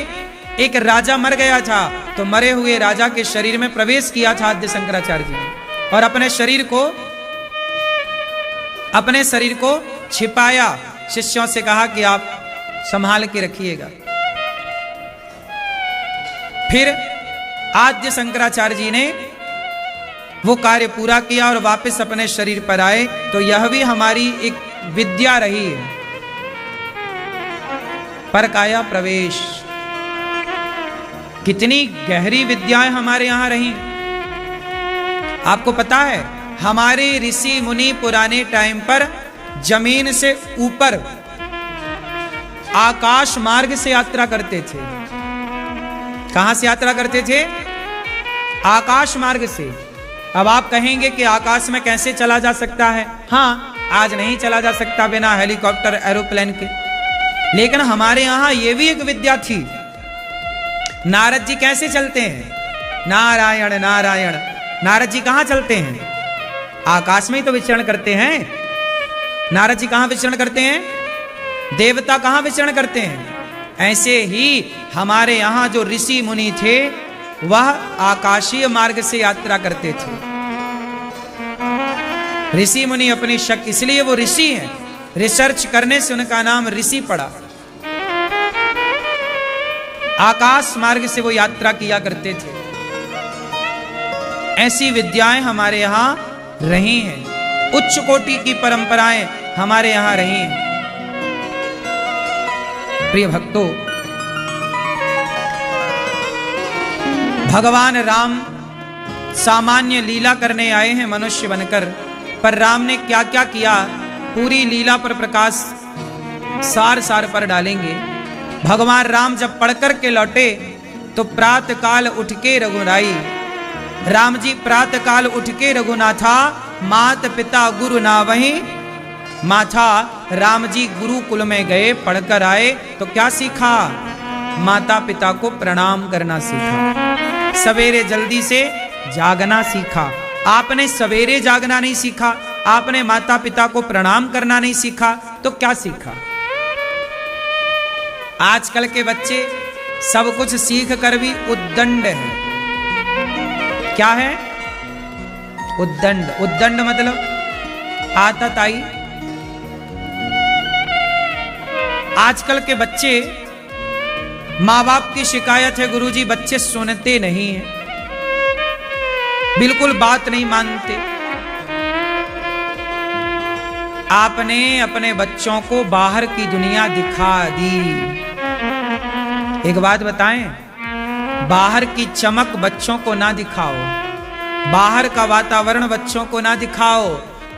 एक राजा मर गया था, तो मरे हुए राजा के शरीर में प्रवेश किया था आद्य शंकराचार्य जी ने, और अपने शरीर को छिपाया। शिष्यों से कहा कि आप संभाल के रखिएगा। फिर आद्य शंकराचार्य जी ने वो कार्य पूरा किया और वापस अपने शरीर पर आए। तो यह भी हमारी एक विद्या रही है, पर काया प्रवेश। कितनी गहरी विद्याएं हमारे यहां रही। आपको पता है हमारे ऋषि मुनि पुराने टाइम पर जमीन से ऊपर आकाश मार्ग से यात्रा करते थे। कहां से यात्रा करते थे? आकाश मार्ग से। अब आप कहेंगे कि आकाश में कैसे चला जा सकता है? हाँ, आज नहीं चला जा सकता बिना हेलीकॉप्टर एरोप्लेन के, लेकिन हमारे यहां यह भी एक विद्या थी। नारद जी कैसे चलते हैं? नारायण नारायण। नारद जी कहां चलते हैं? आकाश में ही तो विचरण करते हैं। नारद जी कहां विचरण करते हैं? देवता कहां विचरण करते हैं? ऐसे ही हमारे यहां जो ऋषि मुनि थे वह आकाशीय मार्ग से यात्रा करते थे। ऋषि मुनि अपनी शक्ति, इसलिए वो ऋषि हैं। रिसर्च करने से उनका नाम ऋषि पड़ा। आकाश मार्ग से वो यात्रा किया करते थे। ऐसी विद्याएं हमारे यहां रही हैं, उच्च कोटि की परंपराएं हमारे यहां रही हैं। प्रिय भक्तों, भगवान राम सामान्य लीला करने आए हैं मनुष्य बनकर, पर राम ने क्या क्या किया पूरी लीला पर प्रकाश सार सार पर डालेंगे। भगवान राम जब पढ़कर के लौटे तो प्रातः काल उठ के रघुराई। राम जी प्रातः काल उठ के रघुनाथा, मात पिता गुरु ना वही माथा। राम जी गुरुकुल में गए, पढ़कर आए तो क्या सीखा? माता पिता को प्रणाम करना सीखा, सवेरे जल्दी से जागना सीखा। आपने सवेरे जागना नहीं सीखा, आपने माता पिता को प्रणाम करना नहीं सीखा, तो क्या सीखा? आजकल के बच्चे सब कुछ सीख कर भी उद्दंड हैं। क्या है? उद्दंड। उद्दंड मतलब आतताई। आजकल के बच्चे, माँ बाप की शिकायत है गुरुजी बच्चे सुनते नहीं हैं, बिल्कुल बात नहीं मानते। आपने अपने बच्चों को बाहर की दुनिया दिखा दी। एक बात बताएं, बाहर की चमक बच्चों को ना दिखाओ, बाहर का वातावरण बच्चों को ना दिखाओ।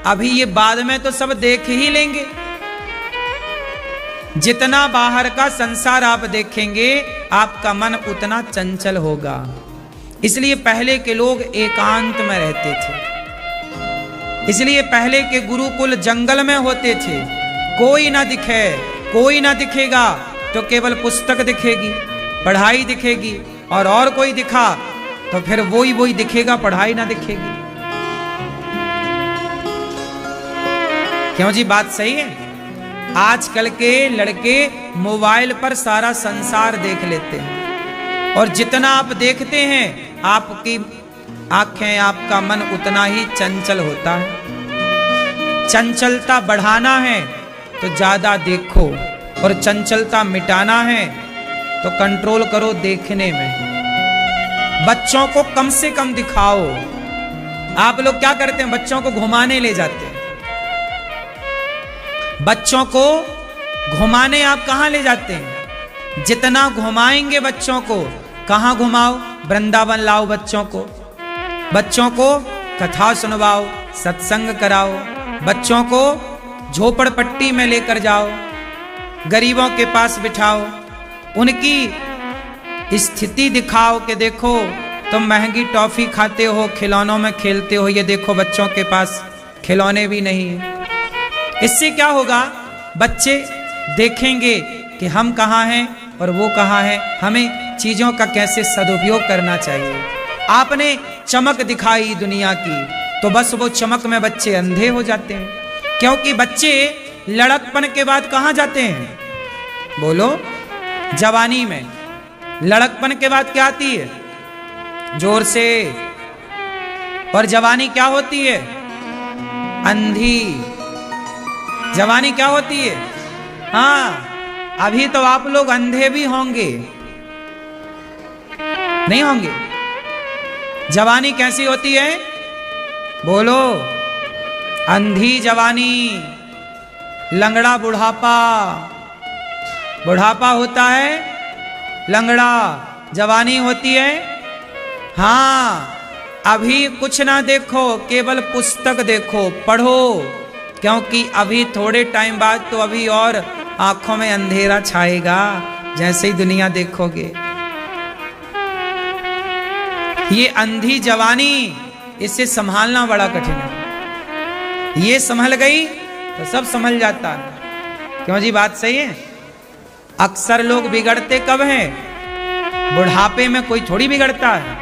अभी ये बाद में तो सब देख ही लेंगे। जितना बाहर का संसार आप देखेंगे आपका मन उतना चंचल होगा। इसलिए पहले के लोग एकांत में रहते थे, इसलिए पहले के गुरुकुल जंगल में होते थे। कोई ना दिखे, कोई ना दिखेगा तो केवल पुस्तक दिखेगी, पढ़ाई दिखेगी, और कोई दिखा तो फिर वही दिखेगा, पढ़ाई ना दिखेगी। क्यों जी, बात सही है। आजकल के लड़के मोबाइल पर सारा संसार देख लेते हैं, और जितना आप देखते हैं आपकी आंखें, आपका मन उतना ही चंचल होता है। चंचलता बढ़ाना है तो ज्यादा देखो, और चंचलता मिटाना है तो कंट्रोल करो देखने में। बच्चों को कम से कम दिखाओ। आप लोग क्या करते हैं? बच्चों को घुमाने ले जाते हैं। बच्चों को घुमाने आप कहां ले जाते हैं? जितना घुमाएंगे बच्चों को, कहां घुमाओ? वृंदावन लाओ बच्चों को, बच्चों को कथा सुनवाओ, सत्संग कराओ, बच्चों को झोपड़पट्टी में लेकर जाओ, गरीबों के पास बिठाओ, उनकी स्थिति दिखाओ कि देखो तुम महंगी टॉफी खाते हो, खिलौनों में खेलते हो, ये देखो बच्चों के पास खिलौने भी नहीं है। इससे क्या होगा? बच्चे देखेंगे कि हम कहाँ हैं और वो कहाँ है, हमें चीजों का कैसे सदुपयोग करना चाहिए। आपने चमक दिखाई दुनिया की तो बस वो चमक में बच्चे अंधे हो जाते हैं। क्योंकि बच्चे लड़कपन के बाद कहाँ जाते हैं? बोलो, जवानी में। लड़कपन के बाद क्या आती है? जोर से। और जवानी क्या होती है? अंधी। जवानी क्या होती है? हाँ, अभी तो आप लोग अंधे भी होंगे, नहीं होंगे? जवानी कैसी होती है? बोलो, अंधी जवानी। लंगड़ा बुढ़ापा, बुढ़ापा होता है लंगड़ा, जवानी होती है। हाँ, अभी कुछ ना देखो, केवल पुस्तक देखो, पढ़ो, क्योंकि अभी थोड़े टाइम बाद तो अभी और आंखों में अंधेरा छाएगा जैसे ही दुनिया देखोगे। ये अंधी जवानी, इसे संभालना बड़ा कठिन है। ये संभल गई तो सब संभल जाता है। क्यों जी, बात सही है। अक्सर लोग बिगड़ते कब हैं? बुढ़ापे में कोई थोड़ी बिगड़ता है।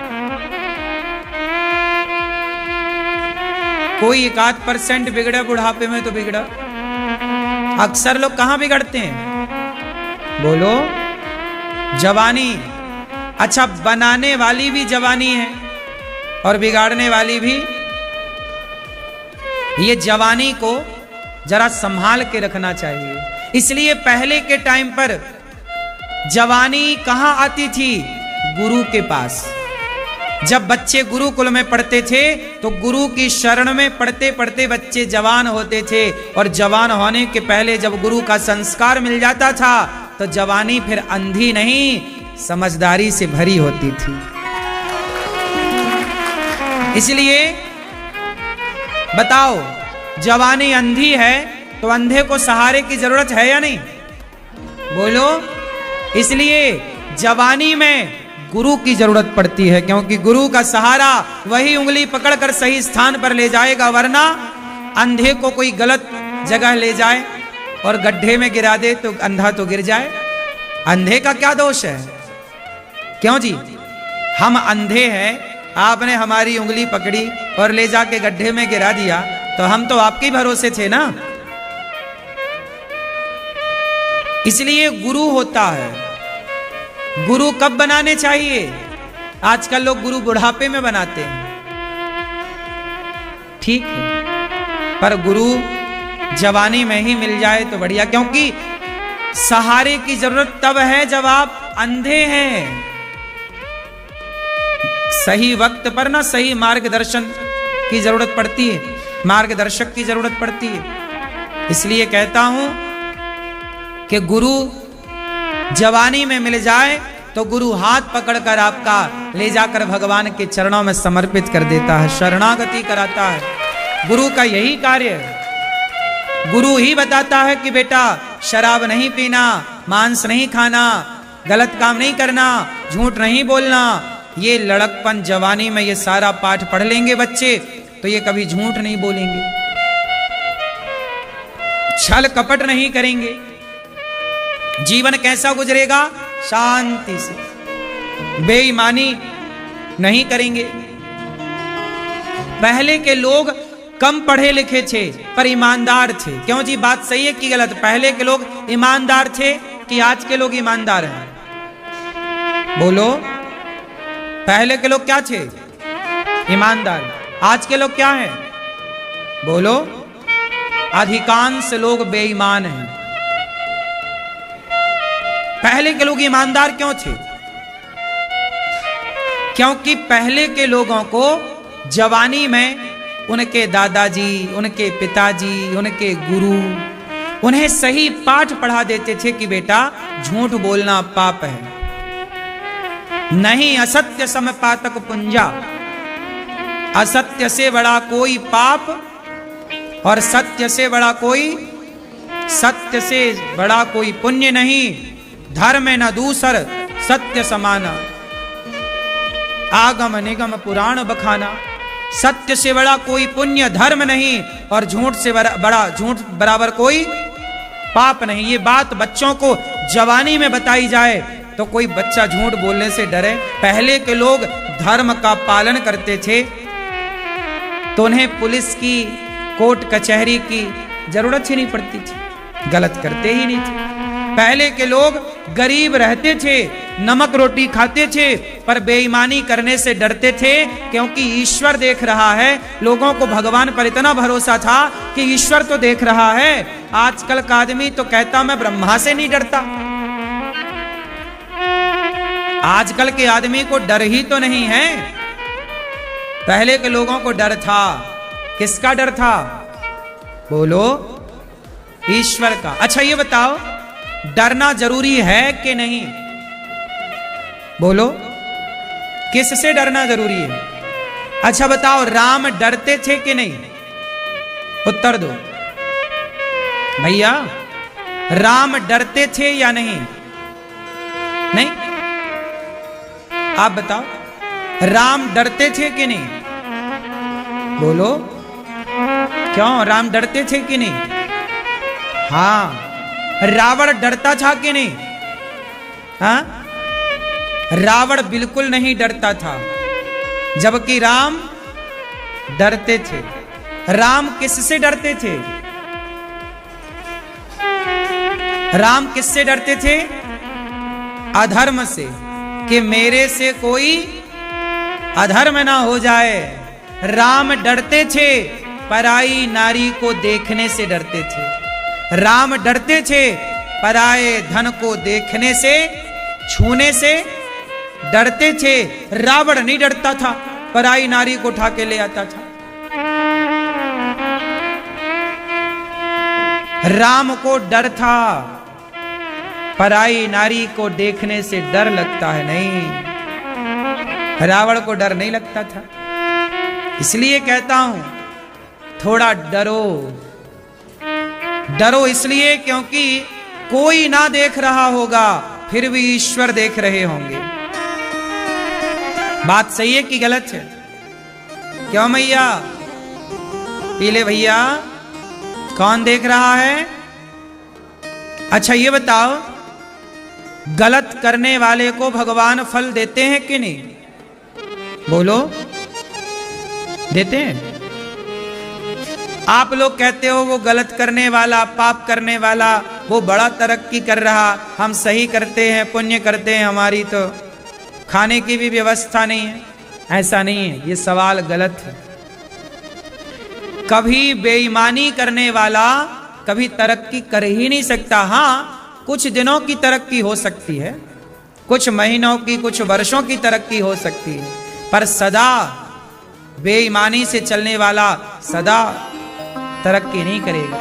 कोई 1-8% बिगड़ा बुढ़ापे में तो बिगड़ा। अक्सर लोग कहां बिगड़ते हैं? बोलो, जवानी। अच्छा, बनाने वाली भी जवानी है और बिगाड़ने वाली भी। ये जवानी को जरा संभाल के रखना चाहिए। इसलिए पहले के टाइम पर जवानी कहां आती थी? गुरु के पास। जब बच्चे गुरुकुल में पढ़ते थे तो गुरु की शरण में पढ़ते पढ़ते बच्चे जवान होते थे, और जवान होने के पहले जब गुरु का संस्कार मिल जाता था तो जवानी फिर अंधी नहीं, समझदारी से भरी होती थी। इसलिए बताओ, जवानी अंधी है तो अंधे को सहारे की जरूरत है या नहीं? बोलो। इसलिए जवानी में गुरु की जरूरत पड़ती है, क्योंकि गुरु का सहारा वही उंगली पकड़कर सही स्थान पर ले जाएगा, वरना अंधे को कोई गलत जगह ले जाए और गड्ढे में गिरा दे तो अंधा तो गिर जाए। अंधे का क्या दोष है? क्यों जी, हम अंधे हैं, आपने हमारी उंगली पकड़ी और ले जाके गड्ढे में गिरा दिया तो हम तो आपके भरोसे थे ना। इसलिए गुरु होता है। गुरु कब बनाने चाहिए? आजकल लोग गुरु बुढ़ापे में बनाते हैं, ठीक है, पर गुरु जवानी में ही मिल जाए तो बढ़िया, क्योंकि सहारे की जरूरत तब है जब आप अंधे हैं। सही वक्त पर ना सही मार्गदर्शन की जरूरत पड़ती है, मार्गदर्शक की जरूरत पड़ती है। इसलिए कहता हूं कि गुरु जवानी में मिल जाए तो गुरु हाथ पकड़कर आपका ले जाकर भगवान के चरणों में समर्पित कर देता है, शरणागति कराता है। गुरु का यही कार्य है। गुरु ही बताता है कि बेटा शराब नहीं पीना, मांस नहीं खाना, गलत काम नहीं करना, झूठ नहीं बोलना। ये लड़कपन जवानी में ये सारा पाठ पढ़ लेंगे बच्चे तो ये कभी झूठ नहीं बोलेंगे, छल कपट नहीं करेंगे। जीवन कैसा गुजरेगा? शांति से, बेईमानी नहीं करेंगे। पहले के लोग कम पढ़े लिखे थे पर ईमानदार थे। क्यों जी, बात सही है कि गलत? पहले के लोग ईमानदार थे कि आज के लोग ईमानदार हैं? बोलो। पहले के लोग क्या थे? ईमानदार। आज के लोग क्या हैं? बोलो। अधिकांश लोग बेईमान हैं। पहले के लोग ईमानदार क्यों थे? क्योंकि पहले के लोगों को जवानी में उनके दादाजी, उनके पिताजी, उनके गुरु उन्हें सही पाठ पढ़ा देते थे कि बेटा झूठ बोलना पाप है, नहीं असत्य सम पातक पुंजा, असत्य से बड़ा कोई पाप और सत्य से बड़ा कोई पुण्य नहीं। धर्म न दूसर सत्य समाना, आगम निगम पुराण बखाना। सत्य से बड़ा कोई पुण्य धर्म नहीं और झूठ से बड़ा झूठ बराबर कोई पाप नहीं। ये बात बच्चों को जवानी में बताई जाए तो कोई बच्चा झूठ बोलने से डरे। पहले के लोग धर्म का पालन करते थे तो उन्हें पुलिस की, कोर्ट कचहरी की जरूरत ही नहीं पड़ती थी, गलत करते ही नहीं थे। पहले के लोग गरीब रहते थे, नमक रोटी खाते थे, पर बेईमानी करने से डरते थे क्योंकि ईश्वर देख रहा है। लोगों को भगवान पर इतना भरोसा था कि ईश्वर तो देख रहा है। आजकल का आदमी तो कहता मैं ब्रह्मा से नहीं डरता। आजकल के आदमी को डर ही तो नहीं है। पहले के लोगों को डर था। किसका डर था? बोलो। ईश्वर का। अच्छा ये बताओ, डरना जरूरी है कि नहीं? बोलो, किससे डरना जरूरी है? अच्छा बताओ, राम डरते थे कि नहीं? उत्तर दो भैया, राम डरते थे या नहीं? नहीं? आप बताओ, राम डरते थे कि नहीं? बोलो, क्यों राम डरते थे कि नहीं? हाँ। रावण डरता था कि नहीं? हाँ, रावण बिल्कुल नहीं डरता था, जबकि राम डरते थे। राम किससे डरते थे? राम किससे डरते थे? अधर्म से, कि मेरे से कोई अधर्म ना हो जाए। राम डरते थे, पराई नारी को देखने से डरते थे। राम डरते थे, पराए धन को देखने से, छूने से डरते थे। रावण नहीं डरता था, पराई नारी को उठा के ले आता था। राम को डर था, पराई नारी को देखने से डर लगता है नहीं, रावण को डर नहीं लगता था। इसलिए कहता हूं, थोड़ा डरो। डरो इसलिए क्योंकि कोई ना देख रहा होगा, फिर भी ईश्वर देख रहे होंगे। बात सही है कि गलत है? क्यों मैया? पीले भैया, कौन देख रहा है? अच्छा ये बताओ, गलत करने वाले को भगवान फल देते हैं कि नहीं? बोलो, देते हैं? आप लोग कहते हो वो गलत करने वाला, पाप करने वाला, वो बड़ा तरक्की कर रहा, हम सही करते हैं, पुण्य करते हैं, हमारी तो खाने की भी व्यवस्था नहीं है। ऐसा नहीं है, ये सवाल गलत है। कभी बेईमानी करने वाला कभी तरक्की कर ही नहीं सकता। हाँ, कुछ दिनों की तरक्की हो सकती है, कुछ महीनों की, कुछ वर्षों की तरक्की हो सकती है, पर सदा बेईमानी से चलने वाला सदा तरक्की नहीं करेगा।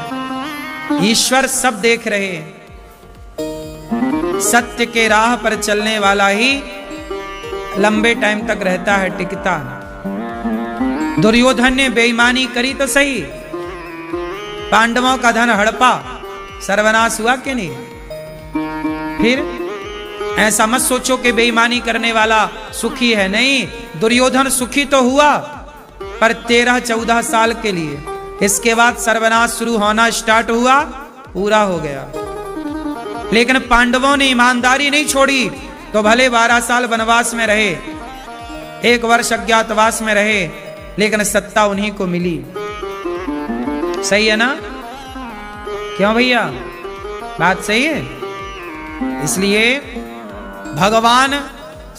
ईश्वर सब देख रहे हैं। सत्य के राह पर चलने वाला ही लंबे टाइम तक रहता है, टिकता है। दुर्योधन ने बेईमानी करी तो सही, पांडवों का धन हड़पा, सर्वनाश हुआ कि नहीं? फिर ऐसा मत सोचो कि बेईमानी करने वाला सुखी है। नहीं, दुर्योधन सुखी तो हुआ, पर 13-14 साल के लिए। इसके बाद सर्वनाश शुरू होना स्टार्ट हुआ, पूरा हो गया। लेकिन पांडवों ने ईमानदारी नहीं छोड़ी, तो भले 12 साल वनवास में रहे, 1 वर्ष अज्ञातवास में रहे, लेकिन सत्ता उन्हीं को मिली। सही है ना? क्यों भैया? बात सही है। इसलिए भगवान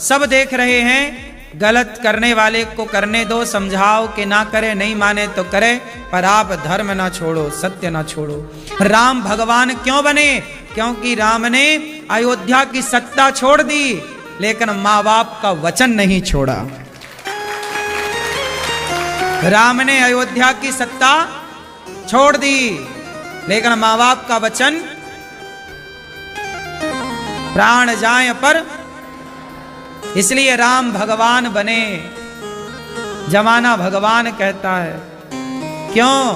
सब देख रहे हैं। गलत करने वाले को करने दो, समझाओ कि ना करे, नहीं माने तो करे, पर आप धर्म ना छोड़ो, सत्य ना छोड़ो। राम भगवान क्यों बने? क्योंकि राम ने अयोध्या की सत्ता छोड़ दी, लेकिन माँ बाप का वचन नहीं छोड़ा। राम ने अयोध्या की सत्ता छोड़ दी, लेकिन माँ बाप का वचन, प्राण जाए पर। इसलिए राम भगवान बने, जमाना भगवान कहता है। क्यों?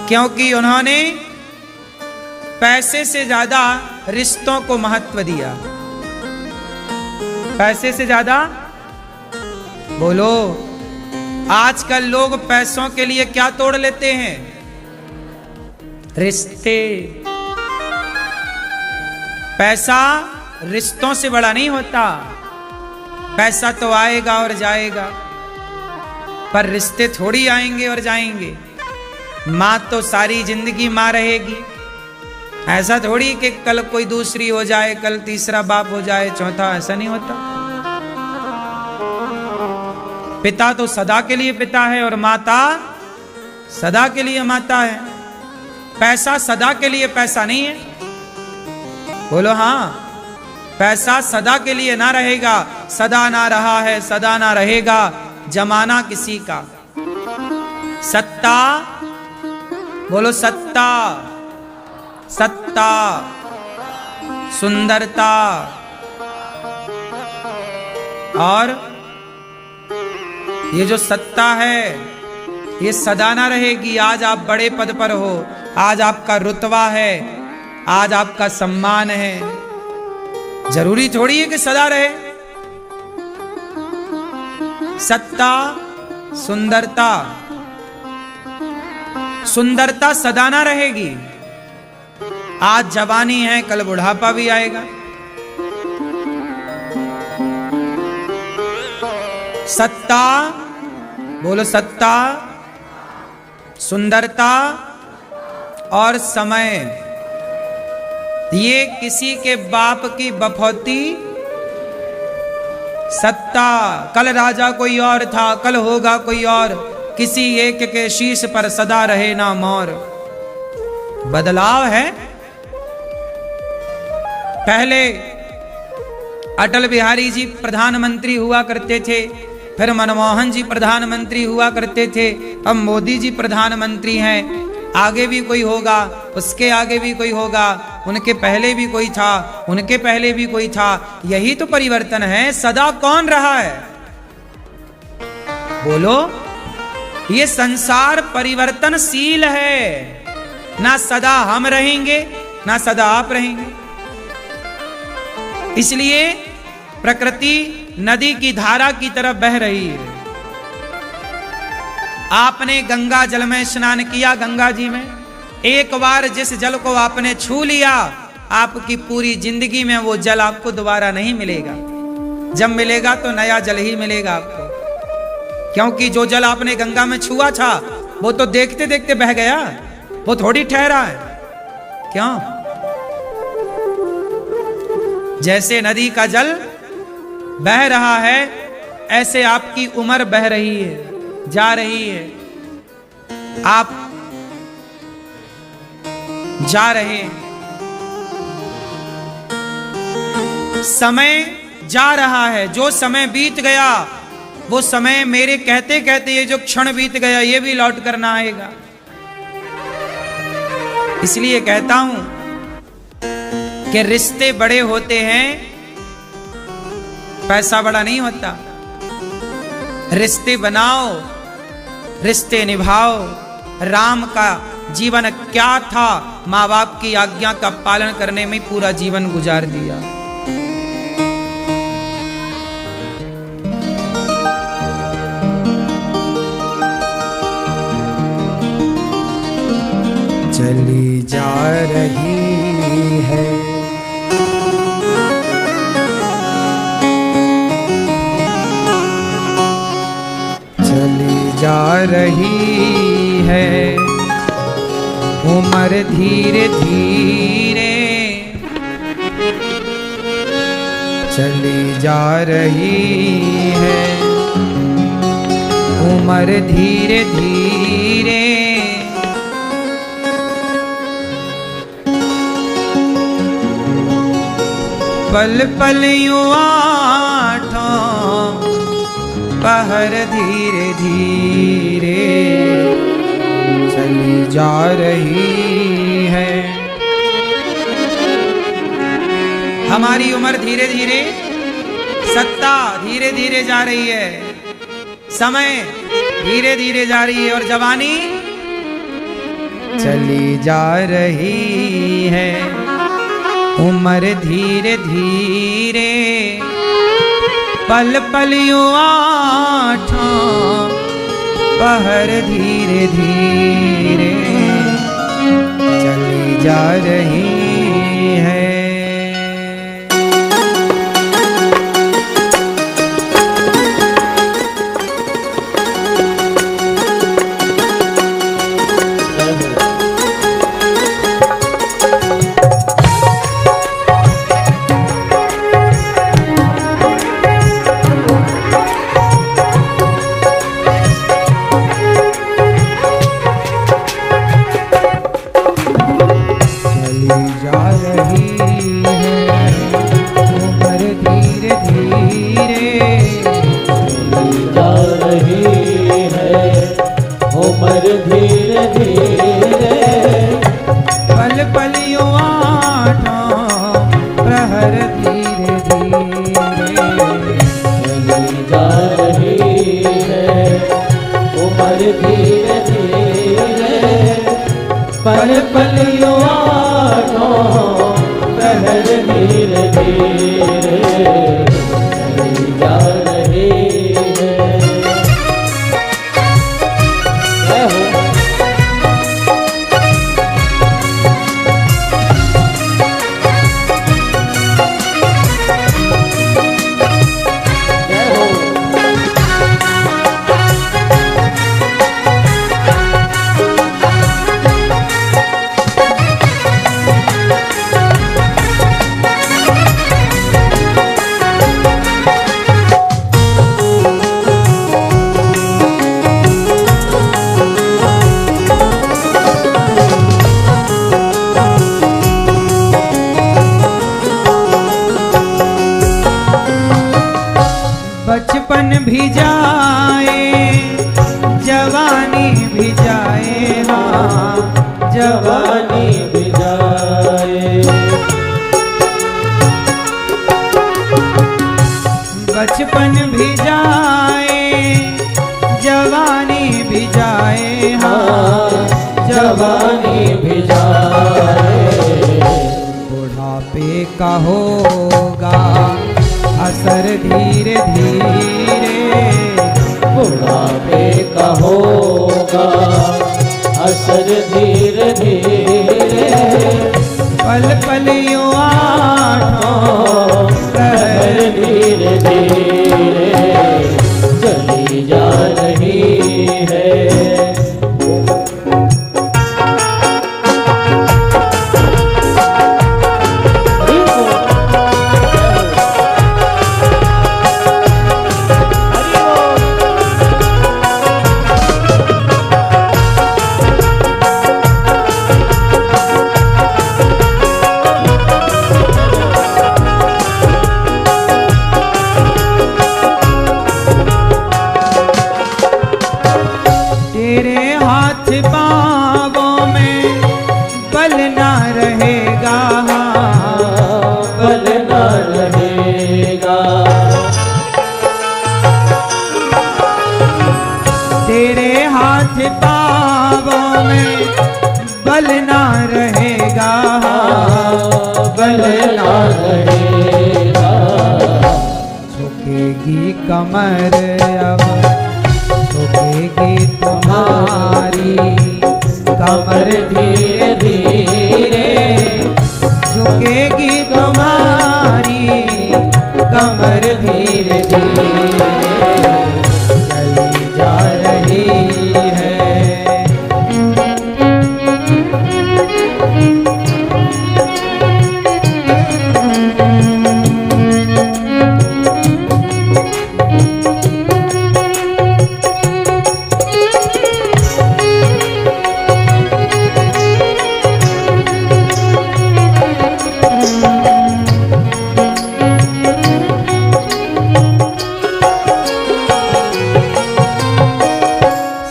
क्योंकि उन्होंने पैसे से ज्यादा रिश्तों को महत्व दिया। पैसे से ज्यादा? बोलो, आजकल लोग पैसों के लिए क्या तोड़ लेते हैं? रिश्ते। पैसा रिश्तों से बड़ा नहीं होता। पैसा तो आएगा और जाएगा, पर रिश्ते थोड़ी आएंगे और जाएंगे। माँ तो सारी जिंदगी माँ रहेगी। ऐसा थोड़ी कि कल कोई दूसरी हो जाए, कल तीसरा बाप हो जाए, चौथा, ऐसा नहीं होता। पिता तो सदा के लिए पिता है और माता सदा के लिए माता है। पैसा सदा के लिए पैसा नहीं है। बोलो हाँ, पैसा सदा के लिए ना रहेगा, सदा ना रहा है, सदा ना रहेगा। जमाना किसी का, सत्ता बोलो सत्ता, सत्ता, सुंदरता। और ये जो सत्ता है ये सदा ना रहेगी। आज आप बड़े पद पर हो, आज आपका रुतबा है, आज आपका सम्मान है, जरूरी थोड़ी है कि सदा रहे। सत्ता, सुंदरता, सुंदरता सदा ना रहेगी। आज जवानी है, कल बुढ़ापा भी आएगा। सत्ता, बोलो सत्ता, सुंदरता और समय, ये किसी के बाप की बफौती। सत्ता, कल राजा कोई और था, कल होगा कोई और, किसी एक के शीश पर सदा रहे ना मोर। बदलाव है। पहले अटल बिहारी जी प्रधानमंत्री हुआ करते थे, फिर मनमोहन जी प्रधानमंत्री हुआ करते थे, अब मोदी जी प्रधानमंत्री हैं। आगे भी कोई होगा, उसके आगे भी कोई होगा, उनके पहले भी कोई था, उनके पहले भी कोई था। यही तो परिवर्तन है। सदा कौन रहा है? बोलो। ये संसार परिवर्तनशील है। ना सदा हम रहेंगे, ना सदा आप रहेंगे। इसलिए प्रकृति नदी की धारा की तरफ बह रही है। आपने गंगा जल में स्नान किया, गंगा जी में एक बार जिस जल को आपने छू लिया, आपकी पूरी जिंदगी में वो जल आपको दोबारा नहीं मिलेगा। जब मिलेगा तो नया जल ही मिलेगा आपको, क्योंकि जो जल आपने गंगा में छुआ था वो तो देखते देखते बह गया, वो थोड़ी ठहरा है। क्यों? जैसे नदी का जल बह रहा है, ऐसे आपकी उम्र बह रही है, जा रही है। आप जा रहे हैं, समय जा रहा है। जो समय बीत गया वो समय मेरे कहते कहते ये जो क्षण बीत गया ये भी लौट कर ना आएगा। इसलिए कहता हूं कि रिश्ते बड़े होते हैं, पैसा बड़ा नहीं होता। रिश्ते बनाओ, रिश्ते निभाओ। राम का जीवन क्या था? माँ बाप की आज्ञा का पालन करने में पूरा जीवन गुजार दिया। चली जा रही है जा रही है उम्र धीरे धीरे, चली जा रही है उम्र धीरे धीरे। पल पल यूं आठों पहर धीरे धीरे चली जा रही है। हमारी उम्र धीरे धीरे, सत्ता धीरे धीरे जा रही है, समय धीरे धीरे जा रही है, और जवानी चली जा रही है उम्र धीरे धीरे। पल पल यूं आठों पहर धीरे धीरे चली जा रही है। धीरे धीरे चली जा रही है। बचपन भी जाए जवानी भी जाए, हाँ जवानी भी जाए। बचपन भी जाए जवानी भी जाए, हाँ जवानी भी जाए। बुढ़ापे का होगा असर धीरे धीरे, बुढ़ापे का होगा असर धीरे धीरे। पल पल यूं आठों पहर धीरे धीरे चली जा रही है। तेरे हाथ पाँवों में बल ना रहेगा, बल ना रहेगा। तेरे हाथ पाँवों में बल ना रहेगा, बल ना रहेगा। झुकेगी कमर अब झुकेगी तुम्हारी कमर धीरे धीरे, झुकेगी तुम्हारी कमर धीरे धीरे चली जा रही है।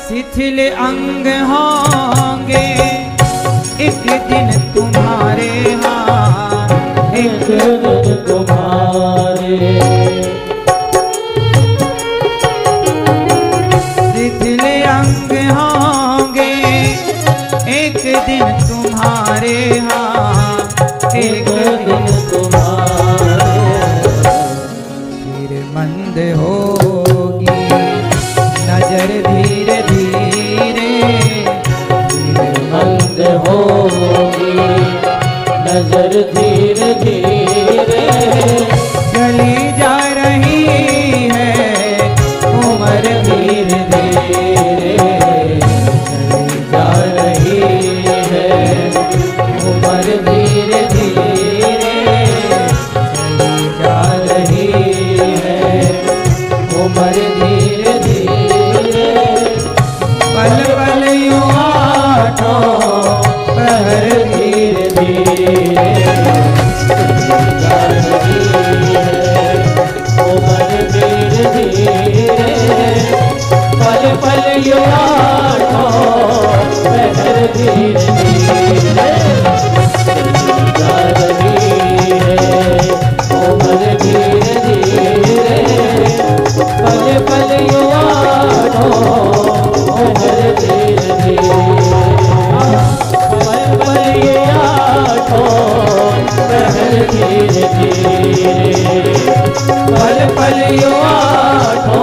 शिथिल अंग होंगे एक दिन तुम्हारे, हाँ एक दिन तुम्हारे। शिथिल अंग होंगे एक दिन तुम्हारे, हाँ एक दिन तुम्हारे। फिर मंद होगी नजर धीरे धीरे, मंद होगी नजर धीरे धीरे चली जा रही है उम्र धीरे धीरे, चली जा रही है उम्र धीरे धीरे। चली जा रही है उम्र धीरे धीरे। पल पल यूं आठों पहर धीरे धीरे चली जा रही बलियो आठों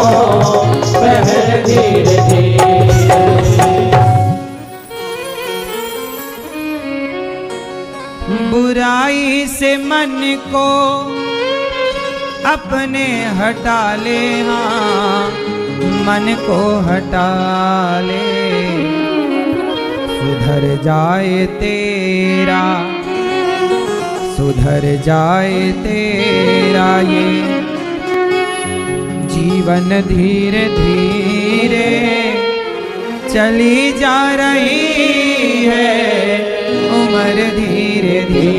पहर धीरे धीरे। बुराई से मन को अपने हटा ले, हाँ मन को हटा ले, सुधर जाए तेरा, सुधर जाए तेरा ये जीवन। धीरे धीरे चली जा रही है उम्र, धीरे धीरे।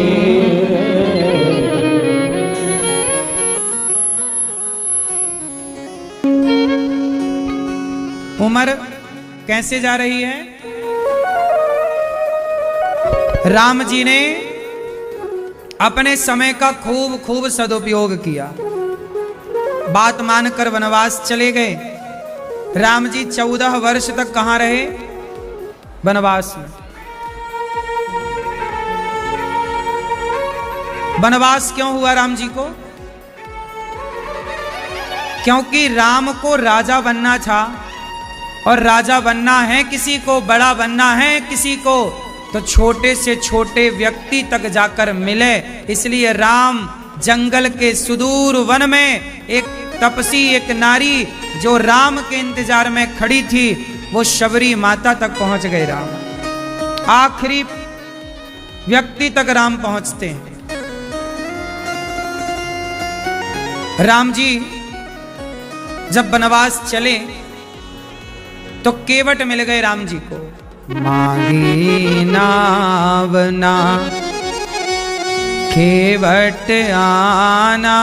उम्र कैसे जा रही है? राम जी ने अपने समय का खूब खूब सदुपयोग किया, बात मानकर वनवास चले गए। राम जी 14 वर्ष तक कहां रहे? वनवास में। वनवास क्यों हुआ राम जी को? क्योंकि राम को राजा बनना था, और राजा बनना है किसी को, बड़ा बनना है किसी को, तो छोटे से छोटे व्यक्ति तक जाकर मिले। इसलिए राम जंगल के सुदूर वन में एक तपसी, एक नारी जो राम के इंतजार में खड़ी थी, वो शबरी माता तक पहुंच गए। राम आखिरी व्यक्ति तक राम पहुंचते हैं। राम जी जब वनवास चले तो केवट मिल गए राम जी को। मांगी नावना केवट आना,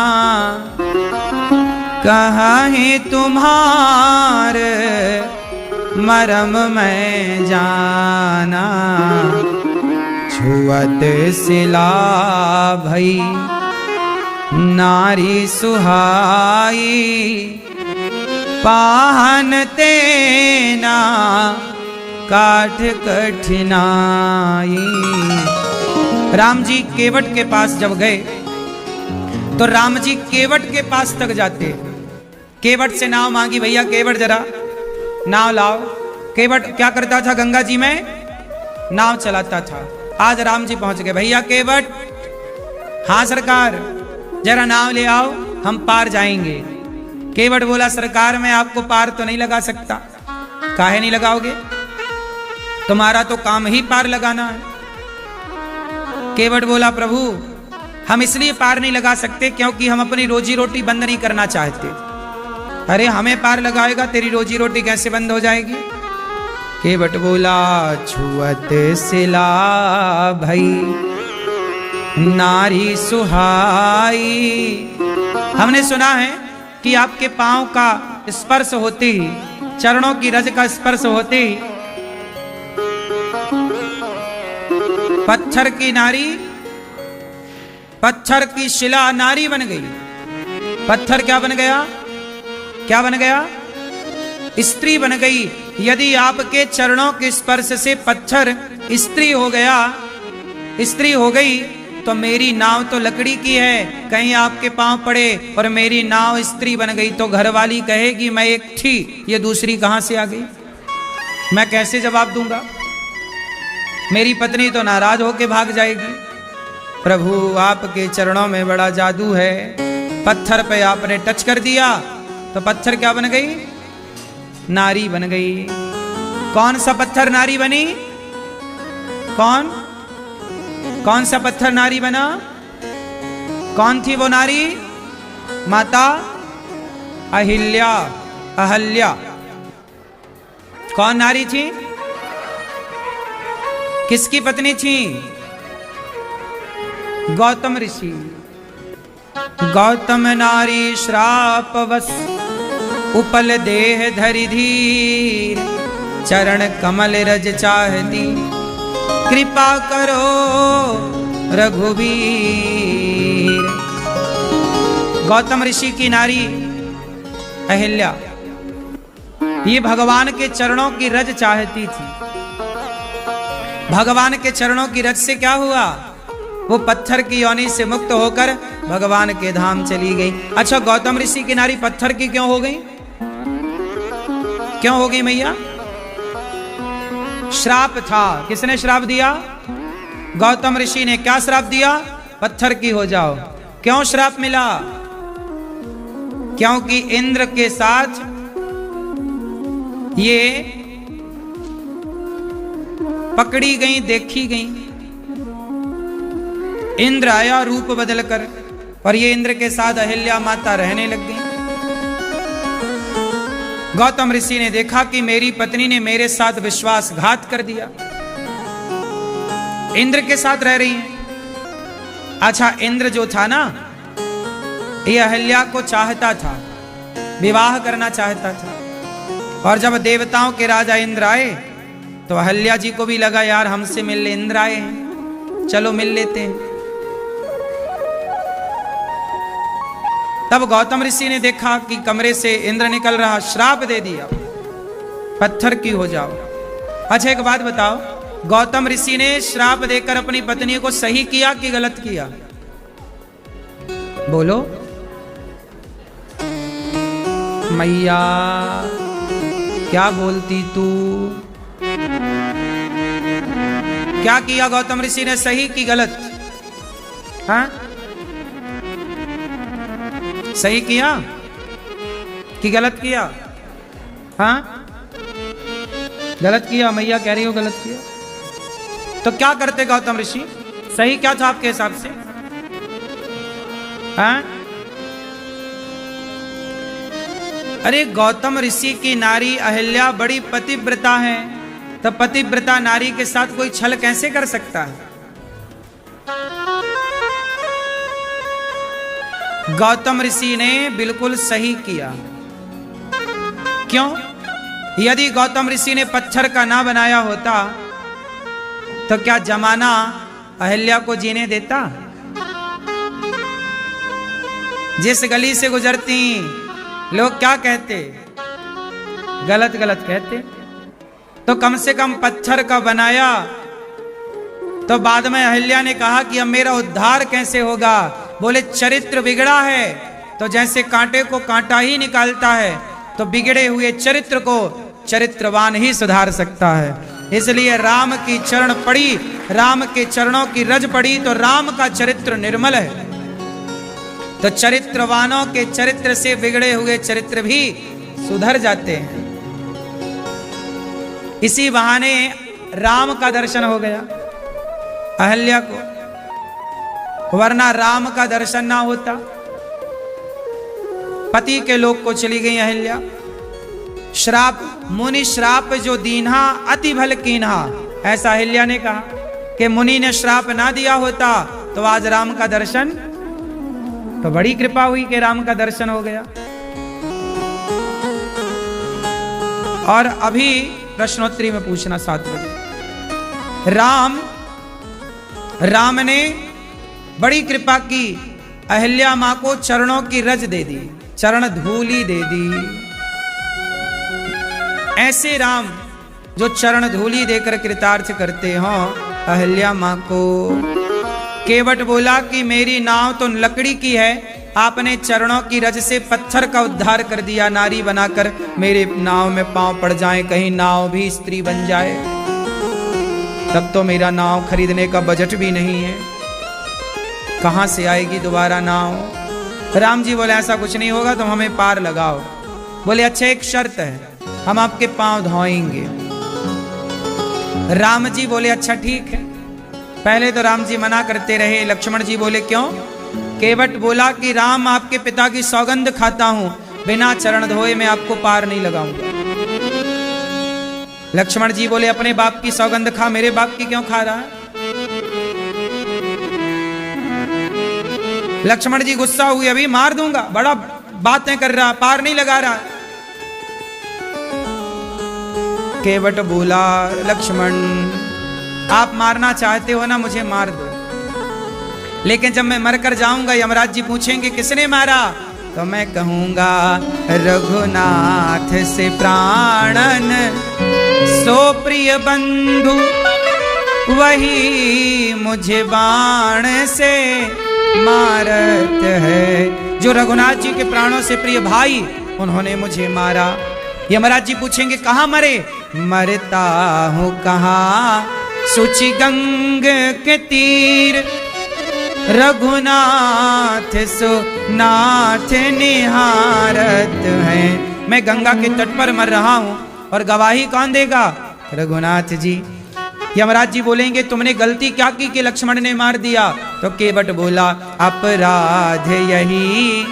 कहीं तुम्हार मरम में जाना, छुअत सिला भई नारी सुहाई, पाहन तेना काठ कठिनाई। राम जी केवट के पास जब गए तो राम जी केवट के पास तक जाते, केवट से नाव मांगी, भैया केवट जरा नाव लाओ। केवट क्या करता था? गंगा जी में नाव चलाता था। आज राम जी पहुंच गए, भैया केवट, हाँ सरकार जरा नाव ले आओ, हम पार जाएंगे। केवट बोला, सरकार मैं आपको पार तो नहीं लगा सकता। काहे नहीं लगाओगे? तुम्हारा तो काम ही पार लगाना है। केवट बोला, प्रभु हम इसलिए पार नहीं लगा सकते क्योंकि हम अपनी रोजी रोटी बंद नहीं करना चाहते। अरे हमें पार लगाएगा, तेरी रोजी रोटी कैसे बंद हो जाएगी? केवट बोला, छुअत सिला भई नारी सुहाई। हमने सुना है कि आपके पांव का स्पर्श होते ही, चरणों की रज का स्पर्श होते ही पत्थर की नारी, पत्थर की शिला नारी बन गई। पत्थर क्या बन गया? क्या बन गया? स्त्री बन गई। यदि आपके चरणों के स्पर्श से पत्थर स्त्री हो गया, स्त्री हो गई, तो मेरी नाव तो लकड़ी की है, कहीं आपके पांव पड़े और मेरी नाव स्त्री बन गई तो घरवाली कहेगी मैं एक थी, ये दूसरी कहां से आ गई? मैं कैसे जवाब दूंगा? मेरी पत्नी तो नाराज होके भाग जाएगी। प्रभु आपके चरणों में बड़ा जादू है। पत्थर पे आपने टच कर दिया तो पत्थर क्या बन गई? नारी बन गई। कौन सा पत्थर नारी बनी? कौन कौन सा पत्थर नारी बना? कौन थी वो नारी? माता अहिल्या, अहल्या। कौन नारी थी? किसकी पत्नी थी? गौतम ऋषि। गौतम नारी श्रापवश उपल देह धरि धीर, चरण कमल रज चाहती कृपा करो रघुवीर। गौतम ऋषि की नारी अहिल्या ये भगवान के चरणों की रज चाहती थी। भगवान के चरणों की रज से क्या हुआ? वो पत्थर की योनि से मुक्त होकर भगवान के धाम चली गई। अच्छा, गौतम ऋषि की नारी पत्थर की क्यों हो गई? क्यों हो गई मैया? श्राप था। किसने श्राप दिया? गौतम ऋषि ने। क्या श्राप दिया? पत्थर की हो जाओ। क्यों श्राप मिला? क्योंकि इंद्र के साथ ये पकड़ी गई, देखी गई। इंद्र आया रूप बदलकर, और ये इंद्र के साथ अहिल्या माता रहने लग गई। गौतम ऋषि ने देखा कि मेरी पत्नी ने मेरे साथ विश्वासघात कर दिया, इंद्र के साथ रह रही है। अच्छा, इंद्र जो था ना, ये अहिल्या को चाहता था, विवाह करना चाहता था। और जब देवताओं के राजा इंद्र आए तो अहिल्या जी को भी लगा यार हमसे मिलने इंद्र आए हैं, चलो मिल लेते हैं। तब गौतम ऋषि ने देखा कि कमरे से इंद्र निकल रहा, श्राप दे दिया, पत्थर की हो जाओ। अच्छा, एक बात बताओ, गौतम ऋषि ने श्राप देकर अपनी पत्नी को सही किया कि गलत किया? बोलो मैया, क्या बोलती तू? क्या किया गौतम ऋषि ने, सही कि गलत? हाँ, सही किया कि गलत किया? हाँ, गलत किया। मैया कह रही हो गलत किया। तो क्या करते गौतम ऋषि? सही क्या था आपके हिसाब से? हाँ? अरे, गौतम ऋषि की नारी अहिल्या बड़ी पतिव्रता है, तो पतिव्रता नारी के साथ कोई छल कैसे कर सकता है? गौतम ऋषि ने बिल्कुल सही किया। क्यों? यदि गौतम ऋषि ने पत्थर का ना बनाया होता तो क्या जमाना अहिल्या को जीने देता? जिस गली से गुजरती लोग क्या कहते? गलत गलत कहते। तो कम से कम पत्थर का बनाया। तो बाद में अहिल्या ने कहा कि अब मेरा उद्धार कैसे होगा? बोले चरित्र बिगड़ा है, तो जैसे कांटे को कांटा ही निकालता है, तो बिगड़े हुए चरित्र को चरित्रवान ही सुधार सकता है। इसलिए राम की चरण पड़ी, राम के चरणों की रज पड़ी, तो राम का चरित्र निर्मल है। तो चरित्रवानों के चरित्र से बिगड़े हुए चरित्र भी सुधर जाते हैं। इसी बहाने राम का दर्शन हो गया अहिल्या को, वरना राम का दर्शन ना होता। पति के लोक को चली गई अहिल्या। श्राप, मुनि श्राप जो दीन्हा अति भल कीन्हा, ऐसा अहिल्या ने कहा कि मुनि ने श्राप ना दिया होता तो आज राम का दर्शन, तो बड़ी कृपा हुई कि राम का दर्शन हो गया। और अभी प्रश्नोत्तरी में पूछना 7 बजे। राम ने बड़ी कृपा की, अहिल्या मां को चरणों की रज दे दी, चरण धूली दे दी। ऐसे राम जो चरण धूली देकर कृतार्थ करते हो अहिल्या मां को। केवट बोला कि मेरी नाव तो लकड़ी की है, आपने चरणों की रज से पत्थर का उद्धार कर दिया, नारी बनाकर मेरे नाव में पांव पड़ जाए, कहीं नाव भी स्त्री बन जाए, तब तो मेरा नाव खरीदने का बजट भी नहीं है, कहां से आएगी दोबारा नाव। राम जी बोले ऐसा कुछ नहीं होगा, तुम हमें पार लगाओ। बोले अच्छा, एक शर्त है, हम आपके पांव धोएंगे। राम जी बोले अच्छा ठीक है। पहले तो राम जी मना करते रहे। लक्ष्मण जी बोले क्यों? केवट बोला कि राम आपके पिता की सौगंध खाता हूं, बिना चरण धोए मैं आपको पार नहीं लगाऊंगा। लक्ष्मण जी बोले अपने बाप की सौगंध खा, मेरे बाप की क्यों खा रहा है? लक्ष्मण जी गुस्सा हुए, अभी मार दूंगा, बड़ा बातें कर रहा, पार नहीं लगा रहा। केवट बोला लक्ष्मण आप मारना चाहते हो ना, मुझे मार दो, लेकिन जब मैं मरकर जाऊंगा यमराज जी पूछेंगे किसने मारा, तो मैं कहूंगा रघुनाथ से प्राणन सो प्रिय बंधु वही मुझे बाण से मारत है। जो रघुनाथ जी के प्राणों से प्रिय भाई, उन्होंने मुझे मारा। यमराज जी पूछेंगे कहाँ मरे? मरता हूँ कहाँ सुचि गंग के तीर, रघुनाथ सुनाथ निहारत है। मैं गंगा के तट पर मर रहा हूँ और गवाही कौन देगा? रघुनाथ जी। यमराज जी बोलेंगे तुमने गलती क्या की कि लक्ष्मण ने मार दिया? तो केवट बोला अपराध यही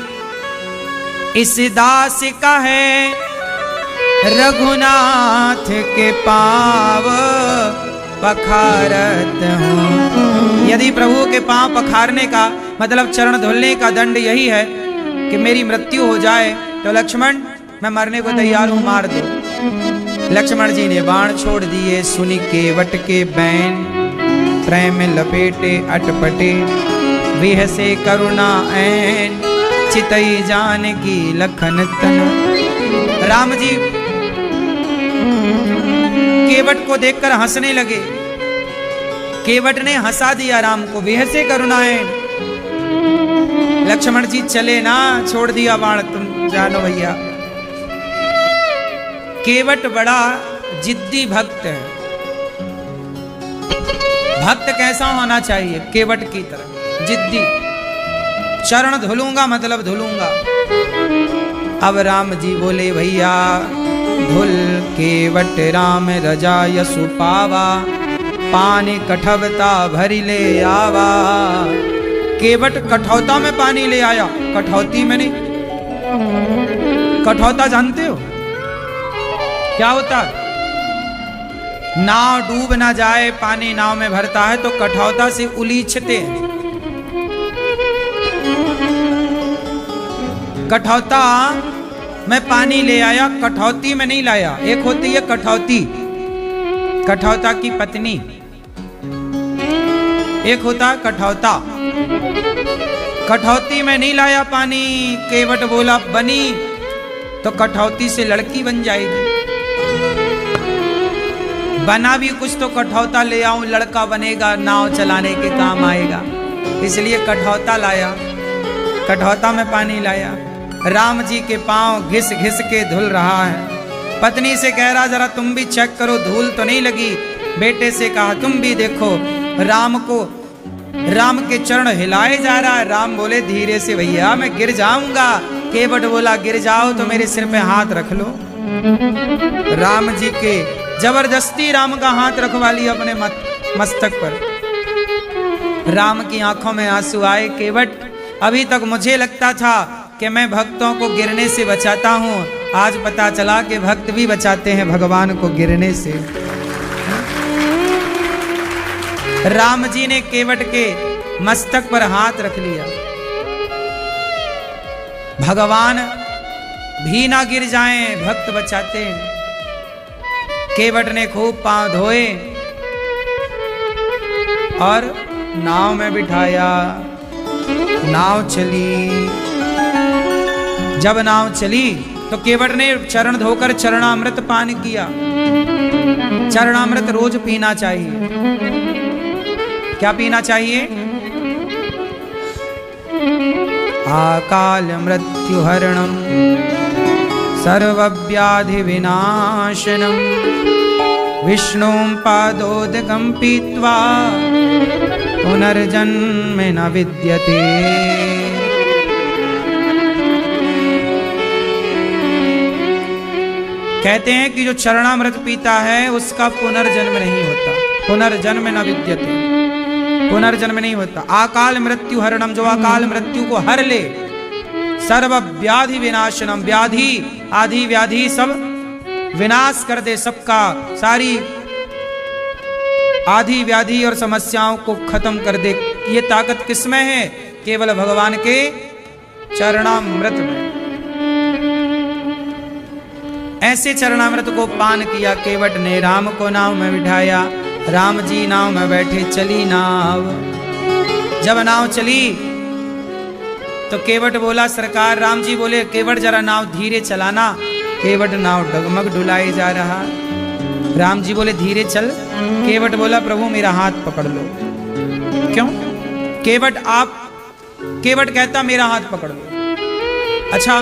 इस दास का है, रघुनाथ के पांव पखारत हूँ। यदि प्रभु के पांव पखारने का मतलब चरण धुलने का दंड यही है कि मेरी मृत्यु हो जाए, तो लक्ष्मण मैं मरने को तैयार हूं, मार दो। लक्ष्मण जी ने बाण छोड़ दिए। सुनि केवट के बैन, प्रेम लपेटे अटपटे, विह से करुणा ऐन, चितई जानकी लखन तन। राम जी केवट को देखकर हंसने लगे। केवट ने हंसा दिया राम को, विह से करुणा ऐन। लक्ष्मण जी चले ना, छोड़ दिया बाण, तुम जानो भैया। केवट बड़ा जिद्दी भक्त है। भक्त कैसा होना चाहिए? केवट की तरह जिद्दी। चरण धुलूंगा मतलब धुलूंगा। अब राम जी बोले भैया धुल केवट राम रजा यसु पावा, पानी कठवता भरी ले आवा। केवट कठौता में पानी ले आया, कठौती में नहीं। कठौता जानते हो क्या होता? नाव डूब ना जाए, पानी नाव में भरता है तो कठौता से उलीचते हैं। कठौता में पानी ले आया, कठौती में नहीं लाया। एक होती है कठौती, कठौता की पत्नी, एक होता है कठौता। कठौती में नहीं लाया पानी। केवट बोला बनी तो कठौती से लड़की बन जाएगी। बना भी कुछ तो कठौता ले आऊं, लड़का बनेगा, नाव चलाने के काम आएगा। इसलिए कठौता लाया, कठौता में पानी लाया। राम जी के पांव घिस घिस के धुल रहा है। पत्नी से कह रहा जरा तुम भी चेक करो, धूल तो नहीं लगी। बेटे से कहा तुम भी देखो। राम को, राम के चरण हिलाए जा रहा है। राम बोले धीरे से भैया मैं गिर जाऊंगा। केवट बोला गिर जाओ तो मेरे सिर पे हाथ रख लो। राम जी के जबरदस्ती राम का हाथ रखवा लिया अपने मस्तक पर। राम की आंखों में आंसू आए। केवट अभी तक मुझे लगता था कि मैं भक्तों को गिरने से बचाता हूँ, आज पता चला कि भक्त भी बचाते हैं भगवान को गिरने से। राम जी ने केवट के मस्तक पर हाथ रख लिया। भगवान भी ना गिर जाएं, भक्त बचाते हैं। केवट ने खूब पांव धोए और नाव में बिठाया। नाव चली। जब नाव चली तो केवट ने चरण धोकर चरणामृत पान किया। चरणामृत रोज पीना चाहिए। क्या पीना चाहिए? आकाल मृत्यु हरणम सर्वव्याधि विनाशनम विष्णुं पादोदकं पीत्वा पुनर्जन्म न विद्यते। कहते हैं कि जो चरणामृत पीता है उसका पुनर्जन्म नहीं होता। पुनर्जन्म न विद्यते, पुनर्जन्म नहीं होता। आकाल मृत्यु हरणम, जो अकाल मृत्यु को हर ले। सर्व व्याधि विनाशनम, व्याधि आदि व्याधि सब विनाश कर दे, सबका सारी आदि व्याधि और समस्याओं को खत्म कर दे। ये ताकत किसमें है? केवल भगवान के चरणामृत में। ऐसे चरणामृत को पान किया केवट ने। राम को नाव में बिठाया। राम जी नाव में बैठे। चली नाव। जब नाव चली तो केवट बोला सरकार, राम जी बोले केवट जरा नाव धीरे चलाना। केवट नाव डगमग डुलाई जा रहा। राम जी बोले धीरे चल। केवट बोला प्रभु मेरा हाथ पकड़ लो। क्यों? केवट कहता मेरा हाथ पकड़ लो। अच्छा,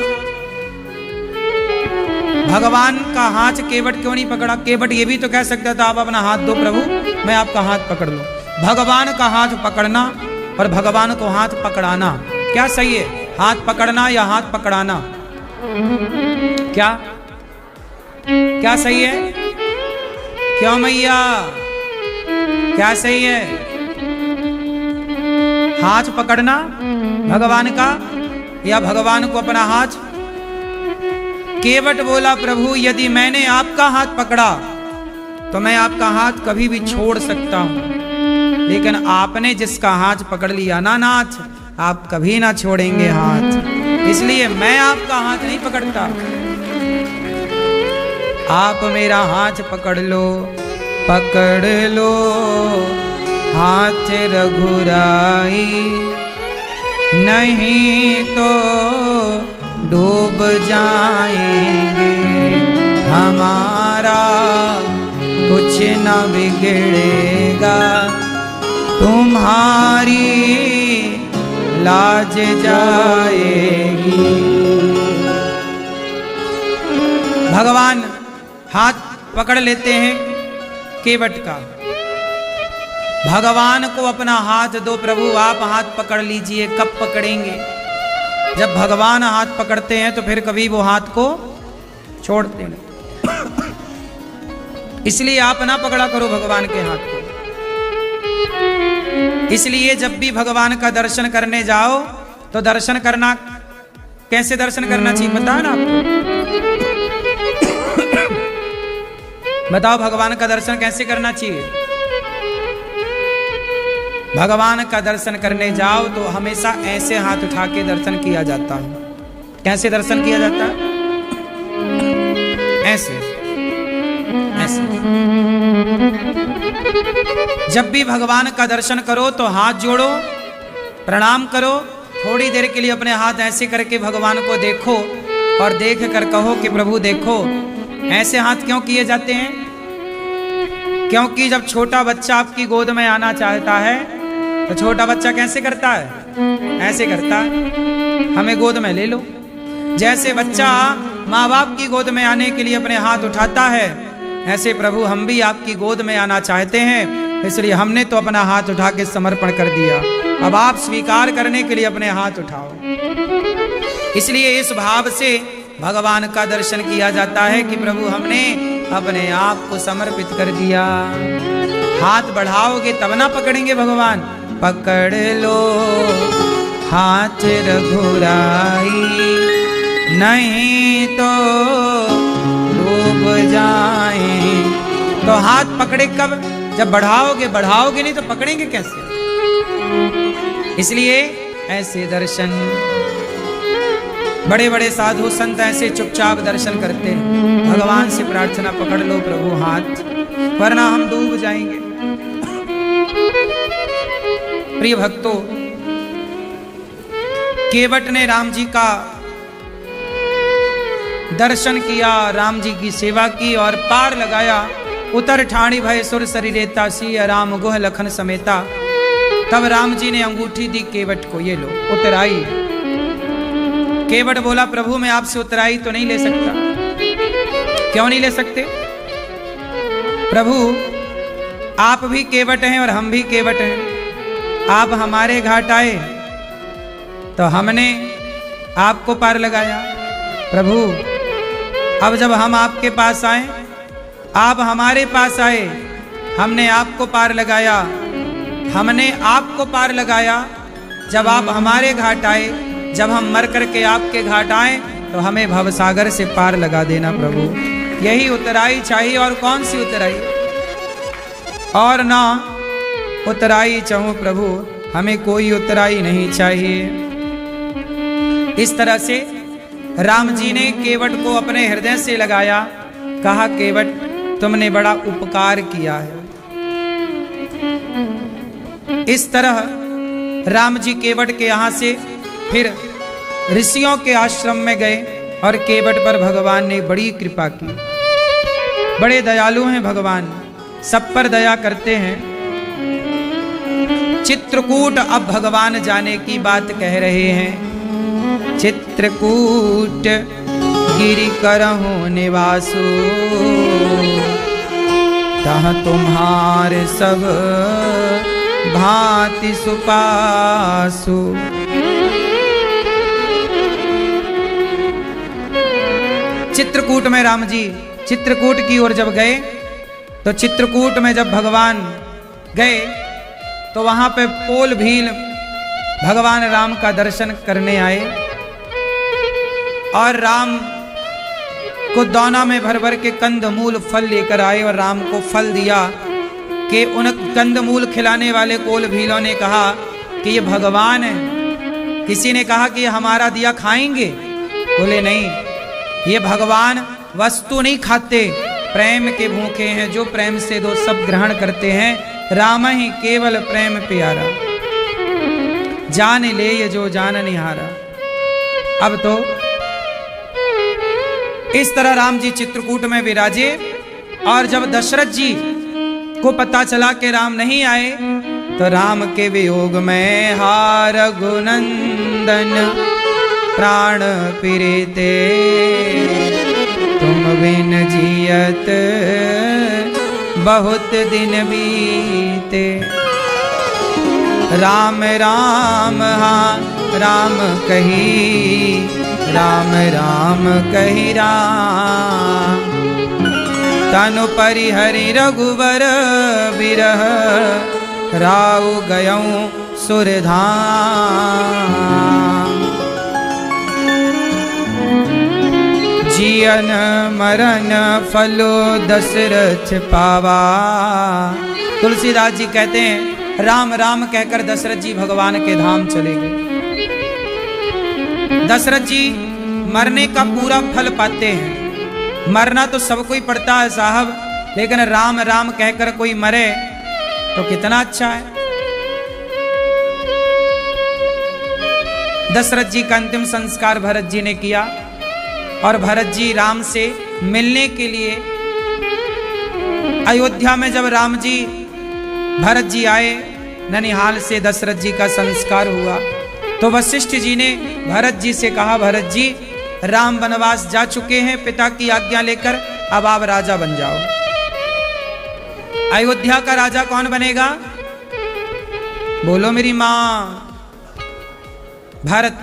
भगवान का हाथ केवट क्यों नहीं पकड़ा? केवट ये भी तो कह सकता था आप अपना हाथ दो प्रभु, मैं आपका हाथ पकड़ लूं। भगवान का हाथ पकड़ना और भगवान को हाथ पकड़ाना क्या सही है? हाथ पकड़ना या हाथ पकड़ाना? क्या सही है? क्यों मैया, क्या सही है? हाथ पकड़ना भगवान का या भगवान को अपना हाथ? केवट बोला प्रभु यदि मैंने आपका हाथ पकड़ा तो मैं आपका हाथ कभी भी छोड़ सकता हूं, लेकिन आपने जिसका हाथ पकड़ लिया ना नाथ, आप कभी ना छोड़ेंगे हाथ, इसलिए मैं आपका हाथ नहीं पकड़ता। आप मेरा हाथ पकड़ लो हाथ रघुराई, नहीं तो डूब जाएंगे, हमारा कुछ न बिगड़ेगा, तुम्हारी लाज जाएगी। भगवान हाथ पकड़ लेते हैं केवट का। भगवान को अपना हाथ दो प्रभु, आप हाथ पकड़ लीजिए। कब पकड़ेंगे? जब भगवान हाथ पकड़ते हैं तो फिर कभी वो हाथ को छोड़ते नहीं। इसलिए आप ना पकड़ा करो भगवान के हाथ को। इसलिए जब भी भगवान का दर्शन करने जाओ तो दर्शन करना, कैसे दर्शन करना चाहिए बताओ ना आपको। बताओ भगवान का दर्शन कैसे करना चाहिए? भगवान का दर्शन करने जाओ तो हमेशा ऐसे हाथ उठा के दर्शन किया जाता है। कैसे दर्शन किया जाता है? ऐसे ऐसे। जब भी भगवान का दर्शन करो तो हाथ जोड़ो, प्रणाम करो, थोड़ी देर के लिए अपने हाथ ऐसे करके भगवान को देखो और देख कर कहो कि प्रभु देखो। ऐसे हाथ क्यों किए जाते हैं? क्योंकि जब छोटा बच्चा आपकी गोद में आना चाहता है तो छोटा बच्चा कैसे करता है? ऐसे करता है, हमें गोद में ले लो। जैसे बच्चा माँ बाप की गोद में आने के लिए अपने हाथ उठाता है, ऐसे प्रभु हम भी आपकी गोद में आना चाहते हैं, इसलिए हमने तो अपना हाथ उठा के समर्पण कर दिया, अब आप स्वीकार करने के लिए अपने हाथ उठाओ। इसलिए इस भाव से भगवान का दर्शन किया जाता है कि प्रभु हमने अपने आप को समर्पित कर दिया। हाथ बढ़ाओगे तब ना पकड़ेंगे भगवान। पकड़ लो हाथ रघुराई, नहीं तो डूब जाए। तो हाथ पकड़े कब? जब बढ़ाओगे नहीं तो पकड़ेंगे कैसे? इसलिए ऐसे दर्शन, बड़े बड़े साधु संत ऐसे चुपचाप दर्शन करते हैं। भगवान से प्रार्थना, पकड़ लो प्रभु हाथ, वरना हम डूब जाएंगे। प्रिय भक्तों, केवट ने राम जी का दर्शन किया, राम जी की सेवा की और पार लगाया। उतर ठाणी भय सुर सरिरेता, सिय राम गुह लखन समेता। तब राम जी ने अंगूठी दी केवट को, ये लो उतराई। केवट बोला प्रभु मैं आपसे उतराई तो नहीं ले सकता। क्यों नहीं ले सकते? प्रभु आप भी केवट हैं और हम भी केवट हैं। आप हमारे घाट आए तो हमने आपको पार लगाया। प्रभु अब जब हम आपके पास आए, आप हमारे पास आए, हमने आपको पार लगाया। हमने आपको पार लगाया। जब आप हमारे घाट आए, जब हम मर करके आपके घाट आए तो हमें भवसागर से पार लगा देना प्रभु। यही उतराई चाहिए, और कौन सी उतराई? और ना उतराई चाहूं प्रभु, हमें कोई उतराई नहीं चाहिए। इस तरह से राम जी ने केवट को अपने हृदय से लगाया। कहा केवट तुमने बड़ा उपकार किया है। इस तरह राम जी केवट के यहाँ से फिर ऋषियों के आश्रम में गए और केवट पर भगवान ने बड़ी कृपा की। बड़े दयालु हैं भगवान, सब पर दया करते हैं। चित्रकूट अब भगवान जाने की बात कह रहे हैं। चित्रकूट गिरि करहु निवासु, तह तुम्हारे सब भांति सुपासु। चित्रकूट में राम जी चित्रकूट की ओर जब गए तो चित्रकूट में जब भगवान गए तो वहां पे पोल भील भगवान राम का दर्शन करने आए और राम को दौना में भर भर के कंदमूल फल लेकर आए और राम को फल दिया कि उन कंदमूल खिलाने वाले कोल भीलों ने कहा कि ये भगवान है। किसी ने कहा कि ये हमारा दिया खाएंगे, बोले नहीं, ये भगवान वस्तु नहीं खाते, प्रेम के भूखे हैं, जो प्रेम से दो सब ग्रहण करते हैं। राम ही केवल प्रेम प्यारा, जान ले ये जो जान निहारा। अब तो इस तरह राम जी चित्रकूट में विराजे और जब दशरथ जी को पता चला कि राम नहीं आए तो राम के वियोग में हार रघुनंदन प्राण पीड़िते, तुम बिन जियत बहुत दिन बीते। राम राम हाँ राम कही, राम राम कही राम, तनु परिहरि रघुवर बिरह, राव गयऊं सुरधाम। जियन मरण फलो दशरथ पावा। तुलसीदास जी कहते हैं राम राम कहकर दशरथ जी भगवान के धाम चले गए। दशरथ जी मरने का पूरा फल पाते हैं। मरना तो सबको ही पड़ता है साहब, लेकिन राम राम कहकर कोई मरे तो कितना अच्छा है। दशरथ जी का अंतिम संस्कार भरत जी ने किया और भरत जी राम से मिलने के लिए अयोध्या में जब राम जी भरत जी आए, ननिहाल से दशरथ जी का संस्कार हुआ तो वशिष्ठ जी ने भरत जी से कहा, भरत जी राम वनवास जा चुके हैं पिता की आज्ञा लेकर, अब आप राजा बन जाओ। अयोध्या का राजा कौन बनेगा? बोलो मेरी मां। भरत।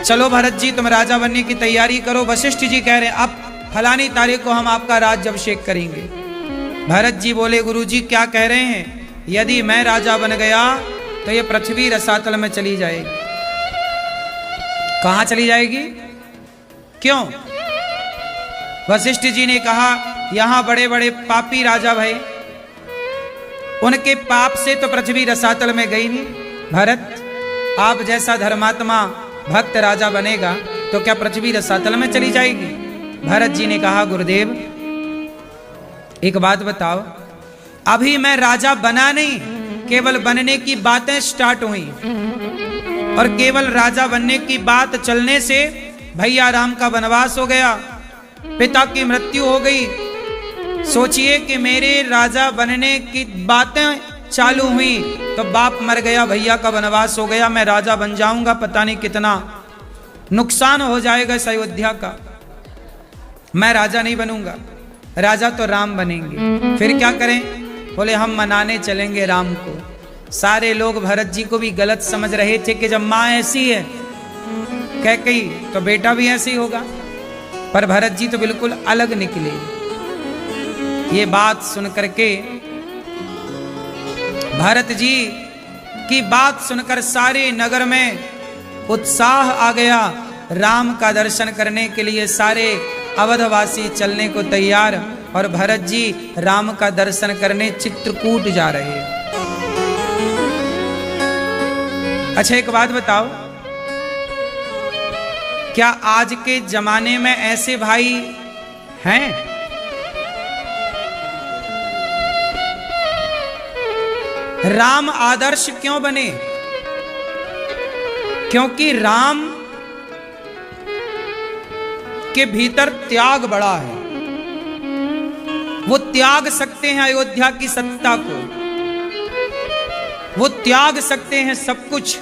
चलो भरत जी तुम राजा बनने की तैयारी करो। वशिष्ठ जी कह रहे हैं अब फलानी तारीख को हम आपका राज्य अभिषेक करेंगे। भरत जी बोले गुरुजी क्या कह रहे हैं? यदि मैं राजा बन गया तो ये पृथ्वी रसातल में चली जाएगी। कहां चली जाएगी? क्यों? वशिष्ठ जी ने कहा यहां बड़े बड़े पापी राजा भय, उनके पाप से तो पृथ्वी रसातल में गई नहीं। भरत आप जैसा धर्मात्मा भक्त राजा बनेगा तो क्या पृथ्वी रसातल में चली जाएगी? भरत जी ने कहा गुरुदेव एक बात बताओ, अभी मैं राजा बना नहीं, केवल बनने की बातें स्टार्ट हुई और केवल राजा बनने की बात चलने से भैया राम का वनवास हो गया, पिता की मृत्यु हो गई। सोचिए कि मेरे राजा बनने की बातें चालू हुई तो बाप मर गया, भैया का वनवास हो गया, मैं राजा बन जाऊंगा, पता नहीं कितना नुकसान हो जाएगा इस अयोध्या का। मैं राजा नहीं बनूंगा, राजा तो राम बनेंगे। फिर क्या करें? बोले हम मनाने चलेंगे राम को। सारे लोग भरत जी को भी गलत समझ रहे थे कि जब माँ ऐसी है कैकेयी तो बेटा भी ऐसे ही होगा, पर भरत जी तो बिल्कुल अलग निकले। ये बात सुन करके भरत जी की बात सुनकर सारे नगर में उत्साह आ गया। राम का दर्शन करने के लिए सारे अवधवासी चलने को तैयार और भरत जी राम का दर्शन करने चित्रकूट जा रहे हैं। अच्छा एक बात बताओ, क्या आज के जमाने में ऐसे भाई हैं? राम आदर्श क्यों बने? क्योंकि राम के भीतर त्याग बड़ा है। वो त्याग सकते हैं अयोध्या की सत्ता को, वो त्याग सकते हैं सब कुछ,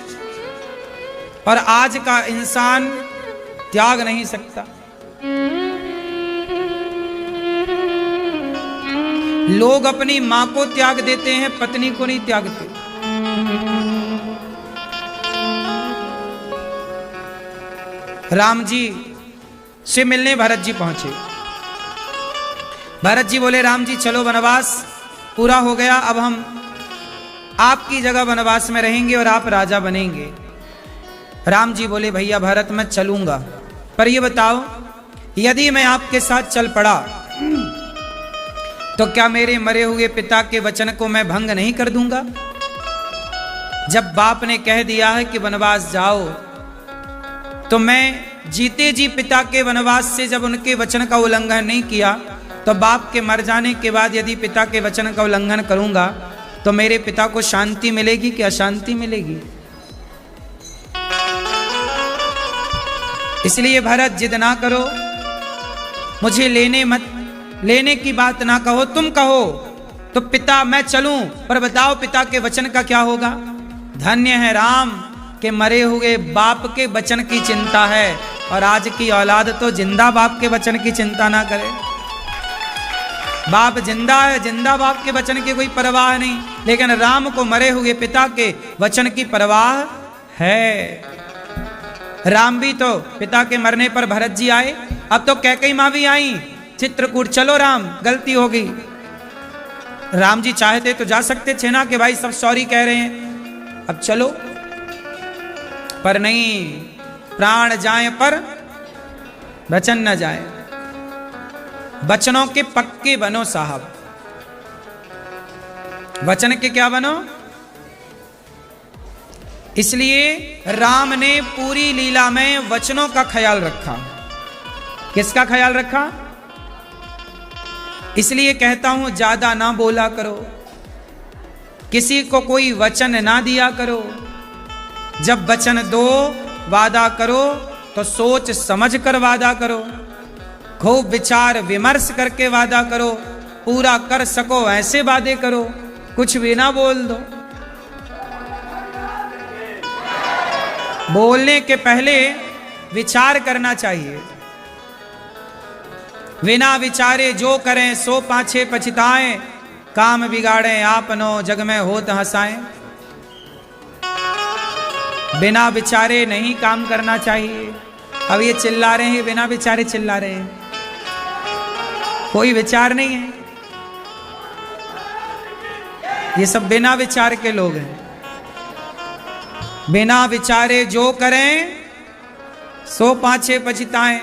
और आज का इंसान त्याग नहीं सकता। लोग अपनी मां को त्याग देते हैं, पत्नी को नहीं त्यागते। राम जी से मिलने भरत जी पहुंचे। भरत जी बोले, राम जी चलो, वनवास पूरा हो गया, अब हम आपकी जगह वनवास में रहेंगे और आप राजा बनेंगे। राम जी बोले, भैया भरत मैं चलूंगा, पर ये बताओ यदि मैं आपके साथ चल पड़ा तो क्या मेरे मरे हुए पिता के वचन को मैं भंग नहीं कर दूंगा? जब बाप ने कह दिया है कि वनवास जाओ, तो मैं जीते जी पिता के वनवास से जब उनके वचन का उल्लंघन नहीं किया, तो बाप के मर जाने के बाद यदि पिता के वचन का उल्लंघन करूंगा तो मेरे पिता को शांति मिलेगी कि अशांति मिलेगी? इसलिए भरत जिद ना करो, मुझे लेने की बात ना कहो, तुम कहो तो पिता मैं चलूं, पर बताओ पिता के वचन का क्या होगा? धन्य है राम के मरे हुए बाप के वचन की चिंता है, और आज की औलाद तो जिंदा बाप के वचन की चिंता ना करे। बाप जिंदा है, जिंदा बाप के वचन की कोई परवाह नहीं, लेकिन राम को मरे हुए पिता के वचन की परवाह है। राम भी तो पिता के मरने पर भरत जी आए, अब तो कैकेयी मां भी आई, चित्रकूट चलो राम, गलती हो गई। राम जी चाहते तो जा सकते थे ना कि भाई सब सॉरी कह रहे हैं, अब चलो, पर नहीं, प्राण जाए पर वचन न जाए। वचनों के पक्के बनो साहब, वचन के क्या बनो? इसलिए राम ने पूरी लीला में वचनों का ख्याल रखा। किसका ख्याल रखा? इसलिए कहता हूं ज्यादा ना बोला करो, किसी को कोई वचन ना दिया करो। जब वचन दो, वादा करो तो सोच समझ कर वादा करो, खूब विचार विमर्श करके वादा करो, पूरा कर सको ऐसे वादे करो, कुछ भी ना बोल दो। बोलने के पहले विचार करना चाहिए। बिना विचारे जो करें सो पाछे पछताएं, काम बिगाड़े आपनो जग में होत हंसाएं। बिना विचारे नहीं काम करना चाहिए। अब ये चिल्ला रहे हैं, बिना विचारे चिल्ला रहे हैं, कोई विचार नहीं है, ये सब बिना विचार के लोग हैं। बिना विचारे जो करें सो पाछे पछताएं,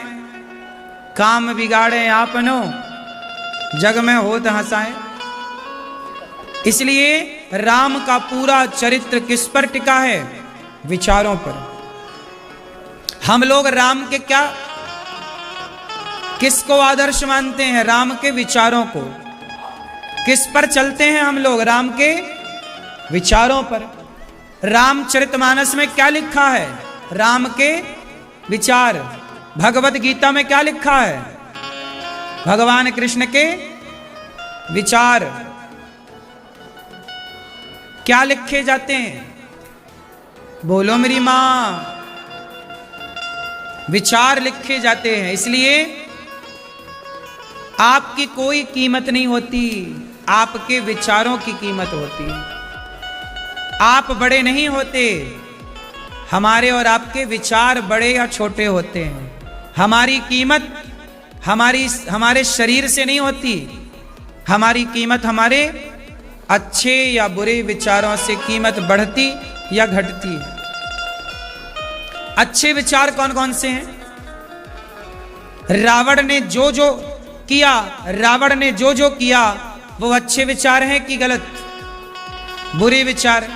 काम बिगाड़े आपनो जग में होत हंसाएं। इसलिए राम का पूरा चरित्र किस पर टिका है? विचारों पर। हम लोग राम के क्या, किसको आदर्श मानते हैं? राम के विचारों को। किस पर चलते हैं हम लोग? राम के विचारों पर। रामचरितमानस में क्या लिखा है? राम के विचार। भगवत गीता में क्या लिखा है? भगवान कृष्ण के विचार। क्या लिखे जाते हैं? बोलो मेरी मां, विचार लिखे जाते हैं। इसलिए आपकी कोई कीमत नहीं होती, आपके विचारों की कीमत होती है। आप बड़े नहीं होते, हमारे और आपके विचार बड़े या छोटे होते हैं। हमारी कीमत हमारे शरीर से नहीं होती, हमारी कीमत हमारे अच्छे या बुरे विचारों से कीमत बढ़ती या घटती है। अच्छे विचार कौन कौन से हैं? रावण ने जो किया वो अच्छे विचार हैं कि गलत, बुरे विचार?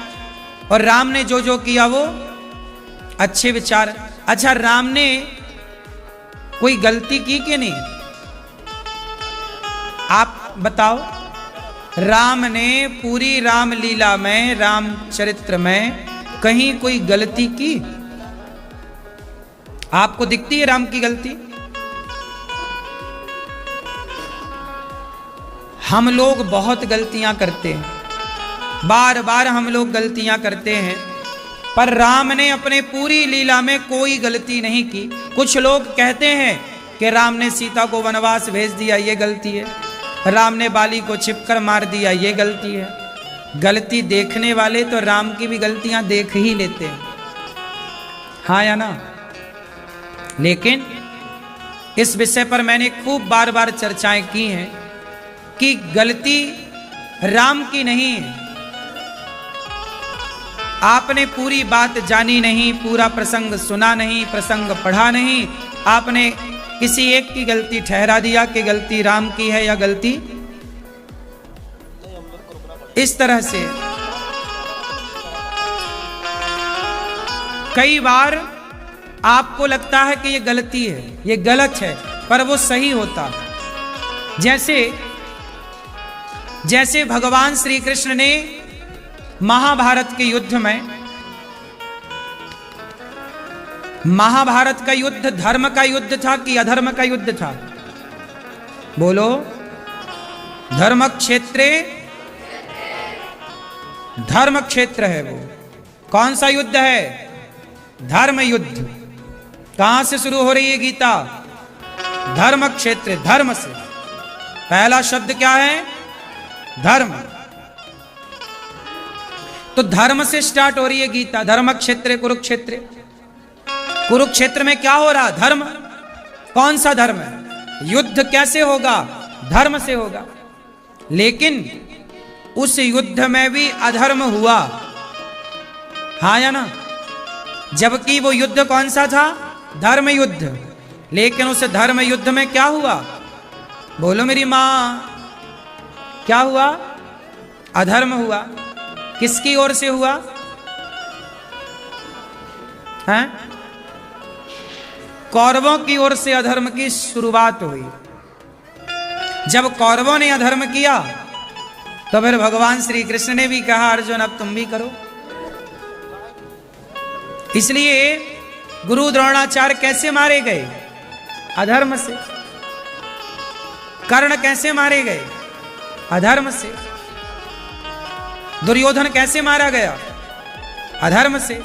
और राम ने जो किया वो अच्छे विचार। अच्छा, राम ने कोई गलती की कि नहीं? आप बताओ। राम ने पूरी रामलीला में, रामचरित्र में कहीं कोई गलती की? आपको दिखती है राम की गलती? हम लोग बहुत गलतियां करते हैं, बार बार हम लोग गलतियां करते हैं, पर राम ने अपने पूरी लीला में कोई गलती नहीं की। कुछ लोग कहते हैं कि राम ने सीता को वनवास भेज दिया, ये गलती है। राम ने बाली को छिपकर मार दिया, ये गलती है। गलती देखने वाले तो राम की भी गलतियां देख ही लेते हैं, हाँ या ना। लेकिन इस विषय पर मैंने खूब बार बार चर्चाएं की हैं कि गलती राम की नहीं है। आपने पूरी बात जानी नहीं, पूरा प्रसंग सुना नहीं, प्रसंग पढ़ा नहीं, आपने किसी एक की गलती ठहरा दिया कि गलती राम की है या गलती इस तरह से। कई बार आपको लगता है कि ये गलती है, ये गलत है, पर वो सही होता। जैसे भगवान श्री कृष्ण ने महाभारत के युद्ध में, महाभारत का युद्ध धर्म का युद्ध था कि अधर्म का युद्ध था? बोलो। धर्म क्षेत्रे, धर्म क्षेत्र है वो। कौन सा युद्ध है? धर्म युद्ध। कहां से शुरू हो रही है गीता? धर्म क्षेत्र, धर्म से। पहला शब्द क्या है? धर्म। तो धर्म से स्टार्ट हो रही है गीता। धर्म क्षेत्र कुरुक्षेत्र। कुरुक्षेत्र में क्या हो रहा? धर्म। कौन सा धर्म है? युद्ध कैसे होगा? धर्म से होगा। लेकिन उस युद्ध में भी अधर्म हुआ, हाँ या ना? जबकि वो युद्ध कौन सा था? धर्म युद्ध। लेकिन उस धर्म युद्ध में क्या हुआ? बोलो मेरी मां, क्या हुआ? अधर्म हुआ। किसकी ओर से हुआ? हैं? कौरवों की ओर से अधर्म की शुरुआत हुई। जब कौरवों ने अधर्म किया तो फिर भगवान श्री कृष्ण ने भी कहा, अर्जुन अब तुम भी करो। इसलिए गुरु द्रोणाचार्य कैसे मारे गए? अधर्म से। कर्ण कैसे मारे गए? अधर्म से। दुर्योधन कैसे मारा गया? अधर्म से।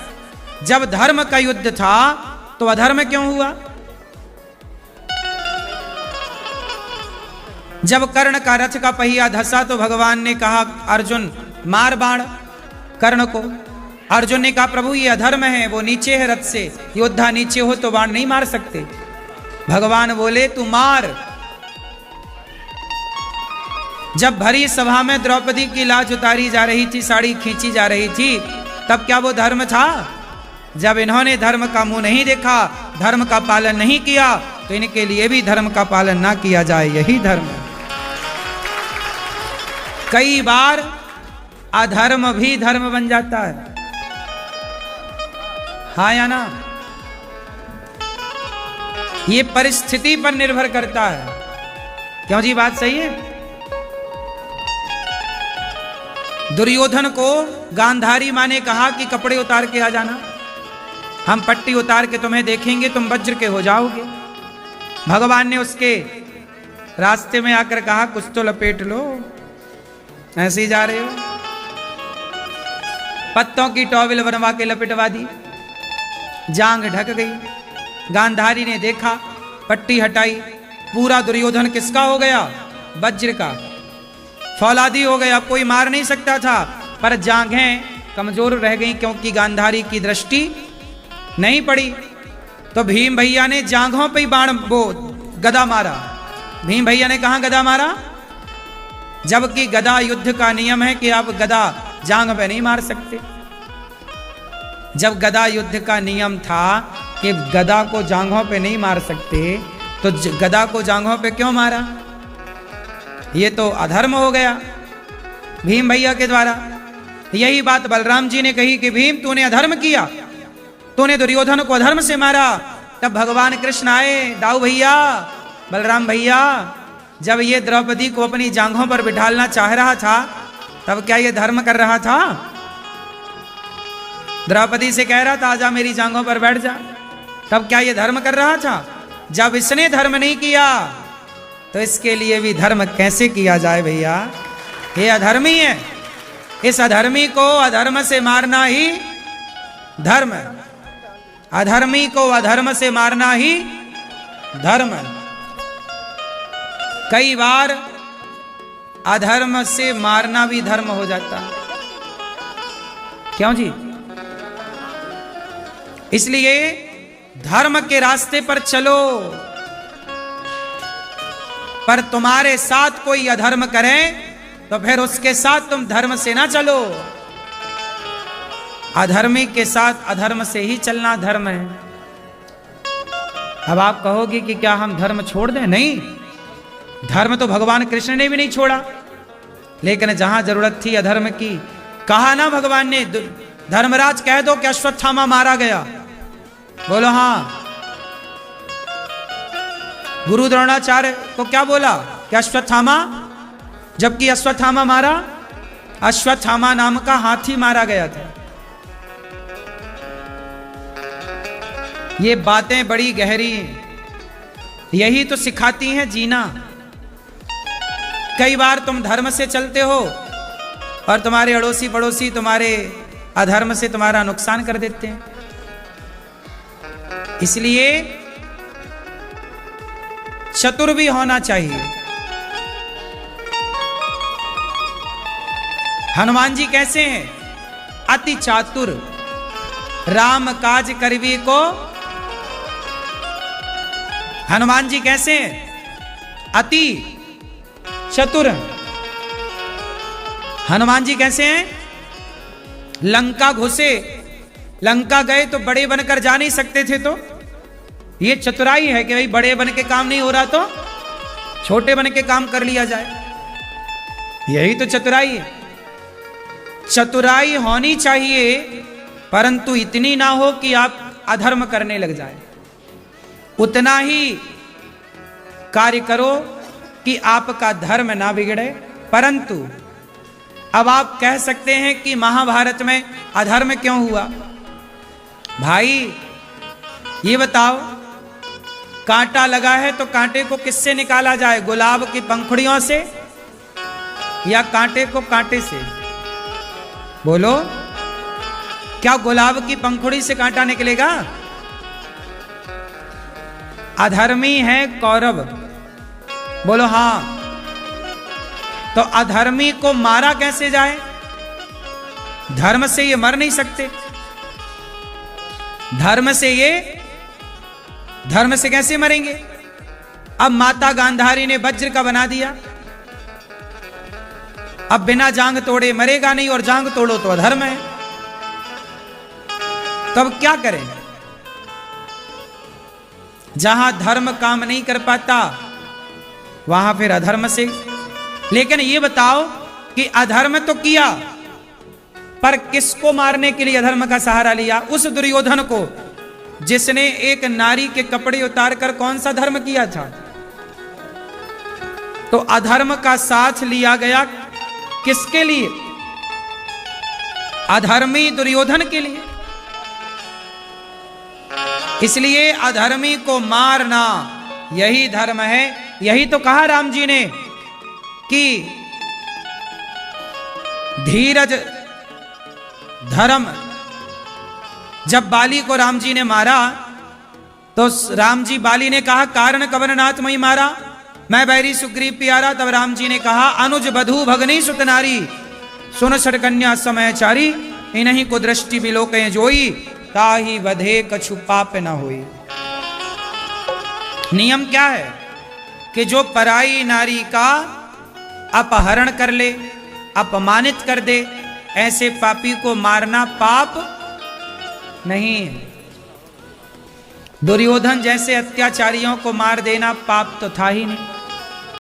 जब धर्म का युद्ध था तो अधर्म क्यों हुआ? जब कर्ण का रथ का पहिया धसा तो भगवान ने कहा, अर्जुन मार बाण कर्ण को। अर्जुन ने कहा, प्रभु ये अधर्म है, वो नीचे है रथ से, योद्धा नीचे हो तो बाण नहीं मार सकते। भगवान बोले तू मार। जब भरी सभा में द्रौपदी की लाज उतारी जा रही थी, साड़ी खींची जा रही थी, तब क्या वो धर्म था? जब इन्होंने धर्म का मुंह नहीं देखा, धर्म का पालन नहीं किया, तो इनके लिए भी धर्म का पालन ना किया जाए, यही धर्म है। कई बार अधर्म भी धर्म बन जाता है, हाँ या ना? ये परिस्थिति पर निर्भर करता है। क्यों जी, बात सही है? दुर्योधन को गांधारी माँ ने कहा कि कपड़े उतार के आ जाना, हम पट्टी उतार के तुम्हें देखेंगे, तुम वज्र के हो जाओगे। भगवान ने उसके रास्ते में आकर कहा, कुछ तो लपेट लो, ऐसे ही जा रहे हो। पत्तों की टॉवेल बनवा के लपेटवा दी, जांग ढक गई। गांधारी ने देखा, पट्टी हटाई, पूरा दुर्योधन किसका हो गया? वज्र का, फौलादी हो गया, कोई मार नहीं सकता था। पर जांघें कमजोर रह गई क्योंकि गांधारी की दृष्टि नहीं पड़ी। तो भीम भैया ने जांघों पे ही बाण वो गदा मारा। भीम भैया ने कहा गदा मारा, जबकि गदा युद्ध का नियम है कि आप गदा जांघ पे नहीं मार सकते। जब गदा युद्ध का नियम था कि गदा को जांघों पे नहीं मार सकते, तो गदा को जांघों पे क्यों मारा? ये तो अधर्म हो गया भीम भैया के द्वारा। यही बात बलराम जी ने कही कि भीम तूने अधर्म किया, तूने दुर्योधन को अधर्म से मारा। तब भगवान कृष्ण आए, दाऊ भैया, बलराम भैया, जब ये द्रौपदी को अपनी जांघों पर बिठालना चाह रहा था, तब क्या ये धर्म कर रहा था? द्रौपदी से कह रहा था आजा मेरी जांघों पर बैठ जा, तब क्या ये धर्म कर रहा था? जब इसने धर्म नहीं किया तो इसके लिए भी धर्म कैसे किया जाए भैया? ये अधर्मी है। इस अधर्मी को अधर्म से मारना ही धर्म है। अधर्मी को अधर्म से मारना ही धर्म है। कई बार अधर्म से मारना भी धर्म हो जाता है। क्यों जी? इसलिए धर्म के रास्ते पर चलो, पर तुम्हारे साथ कोई अधर्म करे तो फिर उसके साथ तुम धर्म से ना चलो। अधर्मी के साथ अधर्म से ही चलना धर्म है। अब आप कहोगे कि क्या हम धर्म छोड़ दें? नहीं, धर्म तो भगवान कृष्ण ने भी नहीं छोड़ा, लेकिन जहां जरूरत थी अधर्म की, कहा ना भगवान ने, धर्मराज कह दो कि अश्वत्थामा मारा गया। बोलो हाँ। गुरु द्रोणाचार्य को क्या बोला कि अश्वत्थामा, जबकि अश्वत्थामा मारा, अश्वत्थामा नाम का हाथी मारा गया था। ये बातें बड़ी गहरी हैं, यही तो सिखाती हैं जीना। कई बार तुम धर्म से चलते हो और तुम्हारे अड़ोसी पड़ोसी तुम्हारे अधर्म से तुम्हारा नुकसान कर देते हैं। इसलिए चतुर भी होना चाहिए। हनुमान जी कैसे हैं? अति चातुर, राम काज करवी को। हनुमान जी कैसे हैं? अति चतुर। हनुमान जी कैसे हैं? लंका घुसे, लंका गए तो बड़े बनकर जा नहीं सकते थे, तो ये चतुराई है कि भाई बड़े बन के काम नहीं हो रहा तो छोटे बन के काम कर लिया जाए। यही तो चतुराई है। चतुराई होनी चाहिए, परंतु इतनी ना हो कि आप अधर्म करने लग जाए। उतना ही कार्य करो कि आपका धर्म ना बिगड़े। परंतु अब आप कह सकते हैं कि महाभारत में अधर्म क्यों हुआ? भाई ये बताओ, कांटा लगा है तो कांटे को किससे निकाला जाए? गुलाब की पंखुड़ियों से या कांटे को कांटे से? बोलो, क्या गुलाब की पंखुड़ी से कांटा निकलेगा? अधर्मी है कौरव। बोलो हाँ। तो अधर्मी को मारा कैसे जाए? धर्म से ये मर नहीं सकते। धर्म से कैसे मरेंगे? अब माता गांधारी ने वज्र का बना दिया, अब बिना जांग तोड़े मरेगा नहीं, और जांग तोड़ो तो अधर्म है। तो अब क्या करें? जहां धर्म काम नहीं कर पाता वहां फिर अधर्म से। लेकिन ये बताओ कि अधर्म तो किया, पर किसको मारने के लिए अधर्म का सहारा लिया? उस दुर्योधन को जिसने एक नारी के कपड़े उतारकर कौन सा धर्म किया था? तो अधर्म का साथ लिया गया किसके लिए? अधर्मी दुर्योधन के लिए। इसलिए अधर्मी को मारना यही धर्म है। यही तो कहा राम जी ने कि धीरज धर्म। जब बाली को राम जी ने मारा तो राम जी, बाली ने कहा कारण कवन नाथ मई मारा, मैं बैरी सुग्रीव प्यारा। तब राम जी ने कहा अनुज बधू भगनी सुत नारी, सुन सड़कन्या समय चारी, इन्हीं को दृष्टि बिलोके जोई, ताही बधे कछु पाप न होई। नियम क्या है कि जो पराई नारी का अपहरण कर ले, अपमानित कर दे, ऐसे पापी को मारना पाप नहीं है। दुर्योधन जैसे अत्याचारियों को मार देना पाप तो था ही नहीं।